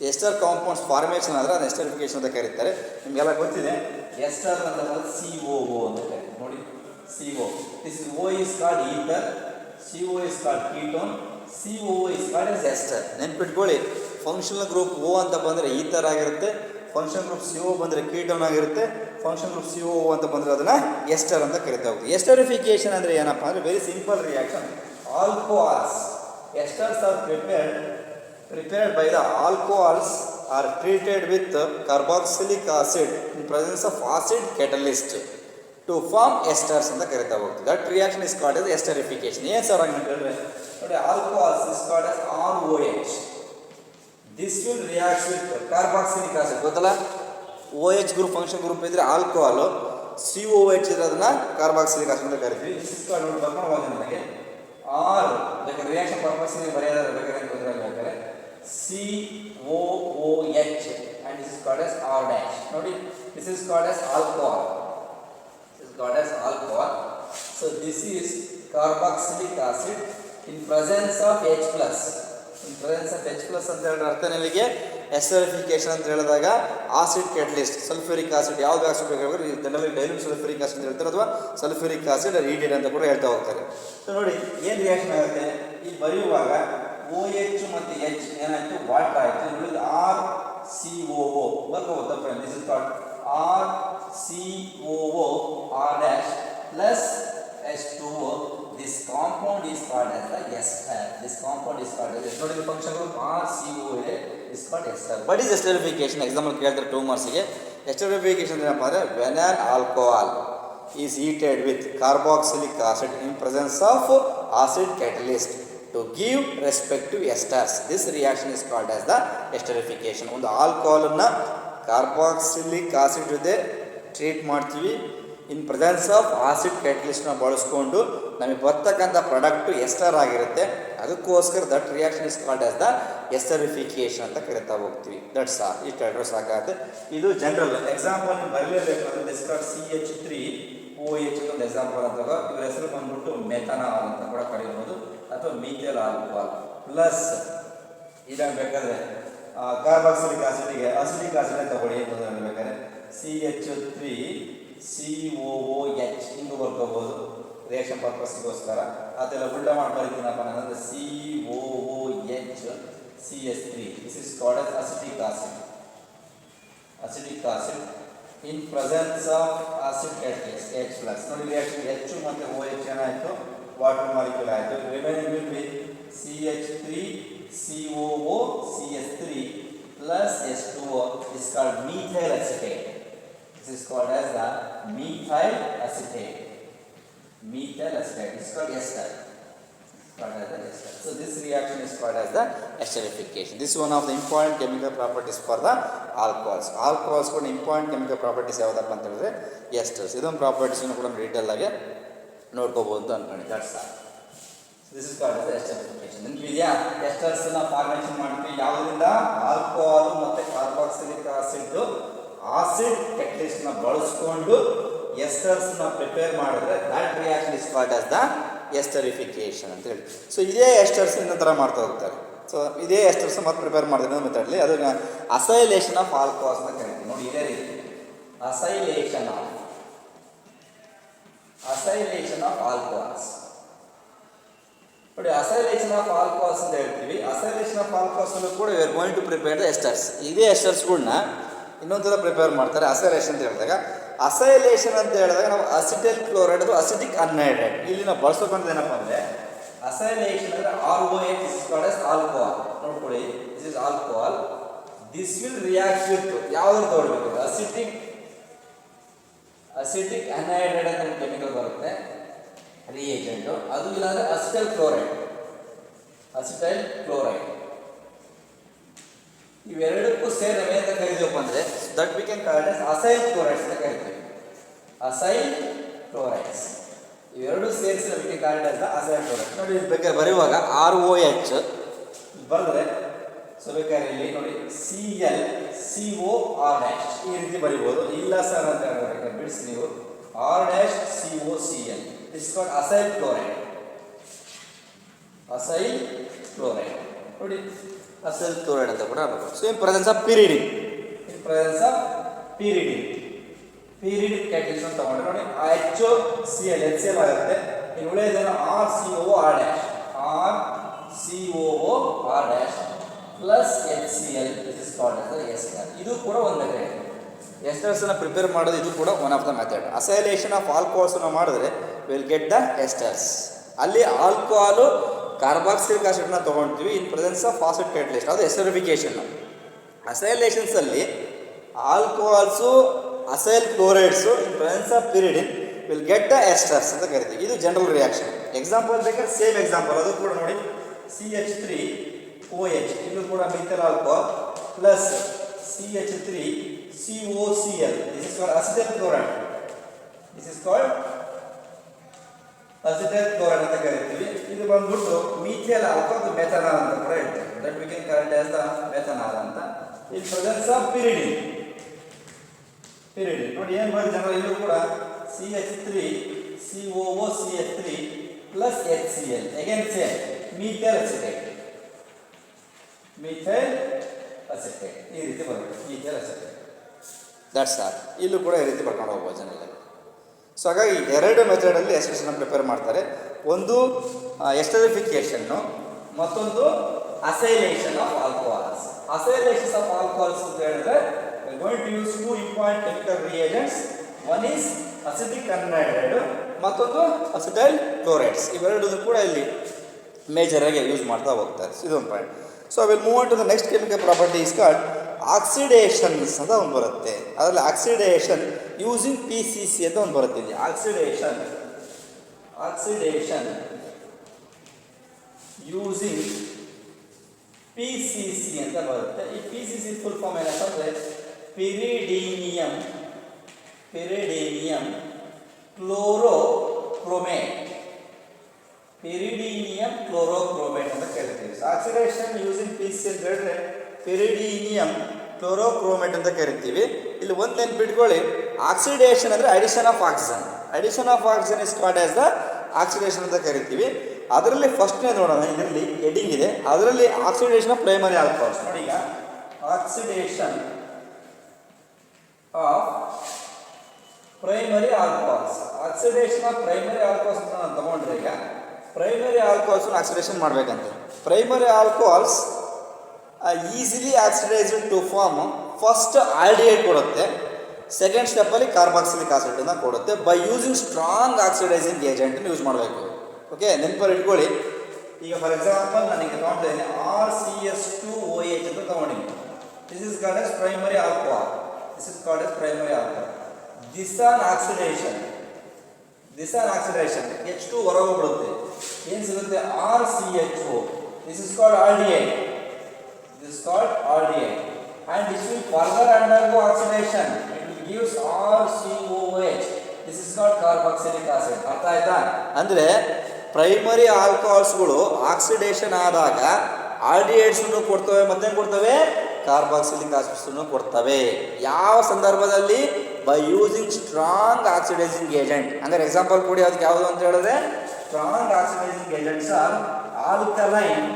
Ester compounds formation ಆದರೆ ಅದು ಎಸ್ಟರಿಫಿಕೇಶನ್ ಅಂತ ಕರೀತಾರೆ. ನಿಮಗೆಲ್ಲ ಗೊತ್ತಿದೆ ಎಸ್ಟರ್ ಅಂತ COO ಅಂತ ಕರೀತಾರೆ. ನೋಡಿ CO, this is O is called ether, CO is called ketone, COO is called as ester. ನೆನ್ಪಿಟ್ಕೊಳ್ಳಿ, ಫಂಕ್ಷನಲ್ ಗ್ರೂಪ್ O ಅಂತ ಬಂದರೆ ಈಥರ್ ಆಗಿರುತ್ತೆ, ಫಂಕ್ಷನ್ ಗ್ರೂಪ್ CO ಬಂದರೆ ಕೀಟೋನ್ ಆಗಿರುತ್ತೆ, ಫಂಕ್ಷನ್ ಗ್ರೂಪ್ COO ಅಂತ ಬಂದರೆ ಅದನ್ನು ಎಸ್ಟರ್ ಅಂತ ಕರಿತಾ ಹೋಗ್ತೀವಿ. ಎಸ್ಟರಿಫಿಕೇಶನ್ ಅಂದರೆ ಏನಪ್ಪ ಅಂದರೆ very simple reaction. Alcohols, esters are prepared by the alcohols are treated with carboxylic acid in presence of acid catalyst to form esters ಅಂತ ಕರಿತಾ ಹೋಗ್ತೀವಿ. That reaction is called as esterification. ಏನು ಸರ್ ಅಂತ ಹೇಳಿದ್ರೆ ನೋಡಿ, alcohols is called as ROH. This will react with carboxylic acid. ಗೊತ್ತಲ್ಲ, OH ಗ್ರೂಪ್ ಫಂಕ್ಷನ್ ಗ್ರೂಪ್ ಇದ್ರೆ ಆಲ್ಕೋಹಾಲು, COH ಇರೋದನ್ನ ಕಾರ್ಬಾಕ್ಸಿಲಿಕ್ ಆಸಿಡ್ ಅಂತ ಕರಿತೀವಿ. ದಿಸ್ ಇಸ್ ಕಾಲ್ಡ್ ನೋಡಿ ಬರ್ಕೊಂಡು ಹೋಗಿ ನನಗೆ ಆರ್ ಬೇಕಾದ್ರೆ ರಿಯಾಕ್ಷನ್ ಪರ್ಪಸ್ ಬೇಕಾದ್ರೆ ಬೇಕಾದ್ರೆ COOH and this is called as R dash. ನೋಡಿ, this is called as alcohol. This is called as alcohol. So this is carboxylic acid in presence of H plus. In presence of H plus ಅಂತ ಹೇಳಿದ್ರೆ ಅರ್ಥ ನಿಮಗೆ ಎಸ್ಟರಿಫಿಕೇಶನ್ ಅಂತ ಹೇಳಿದಾಗ ಆಸಿಡ್ ಕ್ಯಾಟಲಿಸ್ಟ್ ಸಲ್ಫ್ಯೂರಿಕ್ ಆಸಿಡ್, ಯಾವ್ದು ಆಸಿಡ್ ಬೇಕಾದ್ರೆ ಜನರಲಿ ಡೈಲ್ಯೂಟ್ ಸಲ್ಫ್ಯೂರಿಕ್ ಆಸಿಡ್ ಅಂತ ಹೇಳ್ತಾರೆ, ಅಥವಾ ಸಲ್ಫ್ಯೂರಿಕ್ ಆಸಿಡ್ ಹೀಟೆಡ್ ಅಂತ ಕೂಡ ಹೇಳ್ತಾ ಹೋಗ್ತಾರೆ. ಸೊ ನೋಡಿ ಏನು ರಿಯಾಕ್ಷನ್ ಆಗುತ್ತೆ, ಈ ಬರೆಯುವಾಗ OH ಮತ್ತು H ಏನಾಯಿತು, ವಾಟರ್ ಆಯಿತು. ಉಳಿದು RCOO ಬರ್ಕೋಬೋದು friend. This is called RCOO R dash plus H2O. This compound is called as the ester. This compound is called as ನೋಡಿ ಫಂಕ್ಷನ್ ಗ್ರೂಪ್ RCOO ಇದೆ, is called ester. But is esterification example ಕೇಳ್ತಾರೆ 2 ಮಾರ್ಕ್ಸ್ಗೆ. ಎಸ್ಟರಿಫಿಕೇಶನ್ ಏನಪ್ಪ ಅಂದರೆ when an alcohol is heated with carboxylic acid in presence of acid catalyst to give respective esters. This reaction is called as the esterification. ಒಂದು ಆಲ್ಕೋಹಾಲನ್ನು ಕಾರ್ಬಾಕ್ಸಿಲಿಕ್ ಆಸಿಡ್ ಜೊತೆ ಟ್ರೀಟ್ ಮಾಡ್ತೀವಿ, ಇನ್ ಪ್ರೆಸೆನ್ಸ್ ಆಫ್ ಆಸಿಡ್ ಕ್ಯಾಟಲಿಸ್ಟ್ನ ಬಳಸ್ಕೊಂಡು ನಮಗೆ ಬರ್ತಕ್ಕಂಥ ಪ್ರಾಡಕ್ಟು ಎಸ್ಟರ್ ಆಗಿರುತ್ತೆ. ಅದಕ್ಕೋಸ್ಕರ that reaction is called as the esterification ಅಂತ ಕರಿತಾ ಹೋಗ್ತೀವಿ. That's all. ಇಷ್ಟು ಅಡ್ರೆಸ್ ಸಾಕಾಗುತ್ತೆ. ಇದು ಜನರಲ್ ಎಕ್ಸಾಂಪಲ್ ಬರಲೇಬೇಕಾದ್ರೆ ದಿಸ್ ಕಾಲ್ಡ್ CH3OH ಒಂದು ಎಕ್ಸಾಂಪಲ್ ಅಂತಾಗ ಇವ್ರ ಹೆಸರು ಬಂದ್ಬಿಟ್ಟು ಮೆಥನಾಲ್ ಅಂತ ಕೂಡ ಕರೀಬೋದು, ಅಥವಾ ಮೀಥೈಲ್ ಆಲ್ಕೋಹಾಲ್ ಪ್ಲಸ್ ಇದಾಗ ಬೇಕಾದರೆ ಕಾರ್ಬಾಕ್ಸಿಲಿಕ್ ಆಸಿಡ್ಗೆ ಅಸಿಟಿಕ್ ಆಸಿಡ್ ಅಂತ ತಗೊಳ್ಳಿ ಬೇಕಾದ್ರೆ CH3COOH ಹಿಂಗೆ ಬರ್ಕೋಬೋದು ರಿಯಾಕ್ಷನ್ ಪರ್ಪಸ್ಗೋಸ್ಕರ. ಅದೆಲ್ಲ ಉಲ್ಟಾ ಮಾಡಿ ಬರೀತೀನಪ್ಪ ಅಂದರೆ COOH CH3. This is called as acetic acid. Acetic acid in presence of acid catalyst H plus. ನೋಡಿ ರಿಯಾಕ್ಷನ್ H ಮತ್ತು OH ಏನಾಯಿತು, ವಾಟರ್ ಮಾಲಿಕ್ಯೂಲ್ ಆಯಿತು. Remaining will be CH3COOCH3 plus H2O is called methyl acetate. This is called as the methyl acetate. Methyl acetate is called ester. So this reaction is called as the esterification. This is one of the important chemical properties for the alcohols. Alcohols ಕೂಡ important chemical properties ಯಾವುದಪ್ಪ ಅಂತ ಹೇಳಿದ್ರೆ esters. ಇದೊಂದು ಪ್ರಾಪರ್ಟೀಸ್ನ ಕೂಡ ಡೀಟೇಲ್ ಆಗಿ ನೋಡ್ಕೋಬಹುದು ಅನ್ಕೊಂಡು. That's all. This is called as esterification. ನೆನಪಿದೆಯಾ, ಎಸ್ಟರ್ಸ್ನ ಫಾರ್ಮೇಷನ್ ಮಾಡ್ತೀವಿ ಯಾವುದರಿಂದ, ಆಲ್ಕೋಹಾಲ್ ಮತ್ತು ಕಾರ್ಬಾಕ್ಸಿಲಿಕ್ ಆಸಿಡ್ ಆಸಿಡ್ ಕ್ಯಾಟಲಿಸ್ಟ್ನ ಬಳಸ್ಕೊಂಡು ಎಸ್ಟರ್ಸ್ನ ಪ್ರಿಪೇರ್ ಮಾಡಿದ್ರೆ that reaction is called as the esterification ಅಂತ ಹೇಳಿ. ಸೊ ಇದೇ ಎಸ್ಟರ್ಸ್ ಇನ್ನೊಂದು ಥರ ಮಾಡ್ತಾ ಹೋಗ್ತಾರೆ. ಸೊ ಇದೇ ಎಸ್ಟರ್ಸ್ ಮತ್ತೆ ಪ್ರಿಪೇರ್ ಮಾಡಿದ್ರೆ ಮೆಥಡ್ಲಿ ಅದನ್ನು ಅಸೈಲೇಷನ್ ಆಫ್ ಆಲ್ಕೋಹಾಲ್ಸ್ ಅಂತ ಕರಿತೀವಿ. ನೋಡಿ ಇದೇ ರೀತಿ ಅಸೈಲೇಷನ್ ಆಫ್ ಆಲ್ಕೋಹಾಲ್ಸ್. ನೋಡಿ ಅಸೈಲೇಷನ್ ಆಫ್ ಆಲ್ಕೋಹಾಲ್ಸ್ ಅಂತ ಹೇಳ್ತೀವಿ. ಅಸೈಲೇಷನ್ ಆಫ್ ಆಲ್ಕೋಹಾಲ್ಸ್ ಕೂಡ we are going to prepare the esters. ಇದೇ ಎಸ್ಟರ್ಸ್ಗಳನ್ನ ಇನ್ನೊಂದು ಥರ ಪ್ರಿಪೇರ್ ಮಾಡ್ತಾರೆ ಅಸೈಲೇಷನ್ ಅಂತ ಹೇಳಿದಾಗ. ಅಸೈಲೇಷನ್ ಅಂತ ಹೇಳಿದಾಗ ನಾವು ಅಸಿಟೈಲ್ ಕ್ಲೋರೈಡ್ ಅದು ಅಸಿಟಿಕ್ ಅನ್ಹೈಡ್ರೈಡ್ ಇಲ್ಲಿ ನಾವು ಬಳಸೋಕೊಂಡ್ರೆ ಏನಪ್ಪ ಅಂದರೆ ಅಸೈಲೇಷನ್ ಅಂದರೆ ROH is called as alcohol. ನೋಡ್ಕೊಳ್ಳಿ, this is alcohol. This will react with ಯಾವ್ದು ತಗೊಳ್ಬೇಕು, ಅಸಿಟಿಕ್ ಅನ್ಹೈಡ್ರೈಡ್ ಅಂತ ಕೆಮಿಕಲ್ ಬರುತ್ತೆ ರಿಯೇಜೆಂಟು. ಅದು ಇಲ್ಲಾಂದರೆ ಅಸಿಟೈಲ್ ಕ್ಲೋರೈಡ್ ಇವೆರಡಕ್ಕೂ ಸೇರಿ ನಾವು ಏನಂತ ಕರಿತೀವಪ್ಪ ಅಂದರೆ that we can call as acyl chlorides ಅಂತ ಕರಿತೀವಿ. ಅಸೈಲ್ ಕ್ಲೋರೈಡ್ಸ್ ಇವೆರಡು ಸೇರಿಸಿ ನಾವು V can call as the acyl chloride. ನೋಡಿ ಬೇಕಾದ್ರೆ ಬರೆಯುವಾಗ ROH ಬರೆದ್ರೆ ಸೊ ಬೇಕಾದ್ರೆ ಇಲ್ಲಿ ನೋಡಿ ClCOR' ಈ ರೀತಿ ಬರಿಬೋದು. ಇಲ್ಲ ಸರ್ ಅಂತ ಹೇಳ್ಬೇಕಾದ್ರೆ ಬಿಡಿಸಿ ನೀವು R'COCl. This called acyl chloride. ನೋಡಿ ಅಸೈಲ್ ಕ್ಲೋರೈಡ್ ಅಂತ ಕೂಡ ಆಗಬೇಕು. So in presence of pyridine, in presence of pyridine catalyst ಅಂತ ತಗೊಂಡ್ರೆ ನೋಡಿ HCl HCl ಆಗುತ್ತೆ. ಇನ್ನು ಉಳಿಯೋದೇನು RCOO R plus HCl this is called as the ester. ಇದು ಕೂಡ ಒಂದು ಮೆಥಡ್. ಎಸ್ಟರ್ಸ್ನ ಪ್ರಿಪೇರ್ ಮಾಡೋದು ಇದು ಕೂಡ one of the method. Acylation of ಆಲ್ಕೋಹಾಲ್ಸ್ನ ಮಾಡಿದ್ರೆ ವಿಲ್ ಗೆಟ್ ದ ಎಸ್ಟರ್ಸ್. ಅಲ್ಲಿ ಆಲ್ಕೋಹಾಲು ಕಾರ್ಬಾಕ್ಸಿಲಿಕ್ ಆಸಿಡ್ನ ತೊಗೊಳ್ತೀವಿ in presence of phosphate catalyst, ಅದು ಎಸ್ಟರಿಫಿಕೇಶನ್. ಅಸೈಲೇಷನ್ಸಲ್ಲಿ alcohols acyl chlorides in presence of pyridine will get the esters ಅಂತ ಕರಿತೀವಿ. ಇದು ಜನರಲ್ ರಿಯಾಕ್ಷನ್. ಎಕ್ಸಾಂಪಲ್ ಬೇಕಾದ್ರೆ ಸೇಮ್ ಎಕ್ಸಾಂಪಲ್ ಅದು ಕೂಡ ನೋಡಿ. CH3OH ಇದು ಕೂಡ methyl alcohol plus CH3COCl this is called acetyl chloride. This is called acetyl chloride ಅಂತ ಕರಿತೀವಿ. ಇದು ಬಂದ್ಬಿಟ್ಟು ಮಿಥೈಲ್ ಆಲ್ಕೋಹಾಲ್ ಮೆಥನಾಲ್ ಅಂತ ಕೂಡ ಹೇಳ್ತೀವಿ. That we can call as the methanol ಅಂತ. ಇನ್ ಪ್ರೆಸೆನ್ಸ್ ಆಫ್ ಪಿರಿಡಿನ್ ನೋಡಿ ಏನು ಮಾಡಿ ಜನರಲ್ ಇಲ್ಲೂ ಕೂಡ CH3COOCH3 plus HCl again same methyl acetate ಈ ರೀತಿ ಬರುತ್ತೆ. Methyl acetate that's all. ಇಲ್ಲೂ ಕೂಡ ಈ ರೀತಿ ಬರ್ಕೊಂಡು ಹೋಗ್ಬೋದು ಜನರಲ್ಲಿ. ಸೊ ಹಾಗಾಗಿ ಎರಡು ಮೆಥಡಲ್ಲಿ ಎಸ್ಟರ್ಸ್ನ ಪ್ರಿಪೇರ್ ಮಾಡ್ತಾರೆ. ಒಂದು ಎಸ್ಟರಿಫಿಕೇಷನ್ನು, ಮತ್ತೊಂದು acylation of alcohols. Acylation of alcohols ಅಂತ ಹೇಳಿದ್ರೆ we are going to use two important chemical reagents. One is acidic anhydride, ಮತ್ತೊಂದು ಅಸಿಟೈಲ್ ಕ್ಲೋರೈಡ್ಸ್. ಇವೆರಡೂ ಕೂಡ ಇಲ್ಲಿ ಮೇಜರ್ ಆಗಿ ಯೂಸ್ ಮಾಡ್ತಾ ಹೋಗ್ತಾರೆ. ಇದೊಂದು point. So will move on to the next chemical property is called oxidations ಅಂತ ಒಂದು ಬರುತ್ತೆ. ಅದರಲ್ಲಿ ಆಕ್ಸಿಡೇಷನ್ ಯೂಸಿಂಗ್ PCC ಅಂತ ಒಂದು ಬರುತ್ತೆ. ಇಲ್ಲಿ ಆಕ್ಸಿಡೇಷನ್ ಯೂಸಿಂಗ್ PCC ಅಂತ ಬರುತ್ತೆ. ಈ PCC ಫುಲ್ ಫಾರ್ಮ್ ಏನಂತಂದರೆ ಪಿರಿಡೀನಿಯಂ ಕ್ಲೋರೋಕ್ರೋಮೇಟ್ ಅಂತ ಕರಿತೀವಿ. ಆಕ್ಸಿಡೇಷನ್ ಯೂಸಿಂಗ್ PCC ಅಂತ ಹೇಳಿದ್ರೆ ಪಿರಿಡೀನಿಯಂ ಕ್ಲೋರೋಕ್ರೋಮೇಟ್ ಅಂತ ಕರಿತೀವಿ. ಇಲ್ಲಿ ಒಂದು ನೆನ್ಪಿಟ್ಕೊಳ್ಳಿ, ಆಕ್ಸಿಡೇಷನ್ ಅಂದರೆ addition of oxygen. Addition of oxygen is called as the oxidation ಅಂತ ಕರಿತೀವಿ. ಅದರಲ್ಲಿ ಫಸ್ಟ್ನೇ ನೋಡೋಣ, ಇದರಲ್ಲಿ ಹೆಡಿಂಗ್ ಇದೆ, ಅದರಲ್ಲಿ ಆಕ್ಸಿಡೇಷನ್ ಆಫ್ ಪ್ರೈಮರಿ ಆಲ್ಕೋಹಾಲ್ಸ್. ನೋಡಿ ಈಗ oxidation of primary alcohols. Oxidation of primary alcohols ಅಂತ ನಾನು ತಗೊಂಡ್ರೆ ಈಗ ಪ್ರೈಮರಿ ಆಲ್ಕೋಹಾಲ್ಸ್ ಆಕ್ಸಿಡೇಷನ್ ಮಾಡಬೇಕಂತೆ. Primary alcohols easily oxidised to form first aldehyde ಕೊಡುತ್ತೆ, ಸೆಕೆಂಡ್ ಸ್ಟೆಪ್ಪಲ್ಲಿ ಕಾರ್ಬಾಕ್ಸಿಲಿಕ್ ಆಸಿಡನ್ನು ಕೊಡುತ್ತೆ. ಬೈ ಯೂಸಿಂಗ್ ಸ್ಟ್ರಾಂಗ್ ಆಕ್ಸಿಡೈಸಿಂಗ್ ಏಜೆಂಟನ್ನು ಯೂಸ್ ಮಾಡಬೇಕು. ಓಕೆ, ನೆನಪಲ್ಲಿ ಇಟ್ಕೊಳ್ಳಿ. ಈಗ ಫಾರ್ ಎಕ್ಸಾಂಪಲ್ ನನಗೆ ತೊಗೊಂಡಿದ್ದೀನಿ RCS2OH ಅಂತ ತೊಗೊಂಡಿದ್ದೀನಿ. This is called as primary alcohol. This on oxidation H2 ಹೊರಗೆ ಬಿಡುತ್ತೆ. ಏನು ಸಿಗುತ್ತೆ? RCHO. This is called aldehyde. And this will further undergo oxidation. It will gives RCOOH. This is called carboxylic acid. ಅರ್ಥ ಆಯ್ತಾ? ಅಂದರೆ ಪ್ರೈಮರಿ ಆಲ್ಕೋಹಾಲ್ಸ್ಗಳು ಆಕ್ಸಿಡೇಷನ್ ಆದಾಗ ಆಲ್ಡಿಹೈಡ್ಸನ್ನು ಕೊಡ್ತವೆ, ಮತ್ತೇನು ಕೊಡ್ತವೆ? ಕಾರ್ಬಾಕ್ಸಿಲಿಕ್ ಆಸಿಡ್ಸನ್ನು ಕೊಡ್ತವೆ. ಯಾವ ಸಂದರ್ಭದಲ್ಲಿ? By using strong oxidising agent. ಅಂದರೆ ಎಕ್ಸಾಂಪಲ್ ಕೊಡಿ, ಅದಕ್ಕೆ ಯಾವುದು ಅಂತ ಹೇಳಿದ್ರೆ strong oxidising agents are alkaline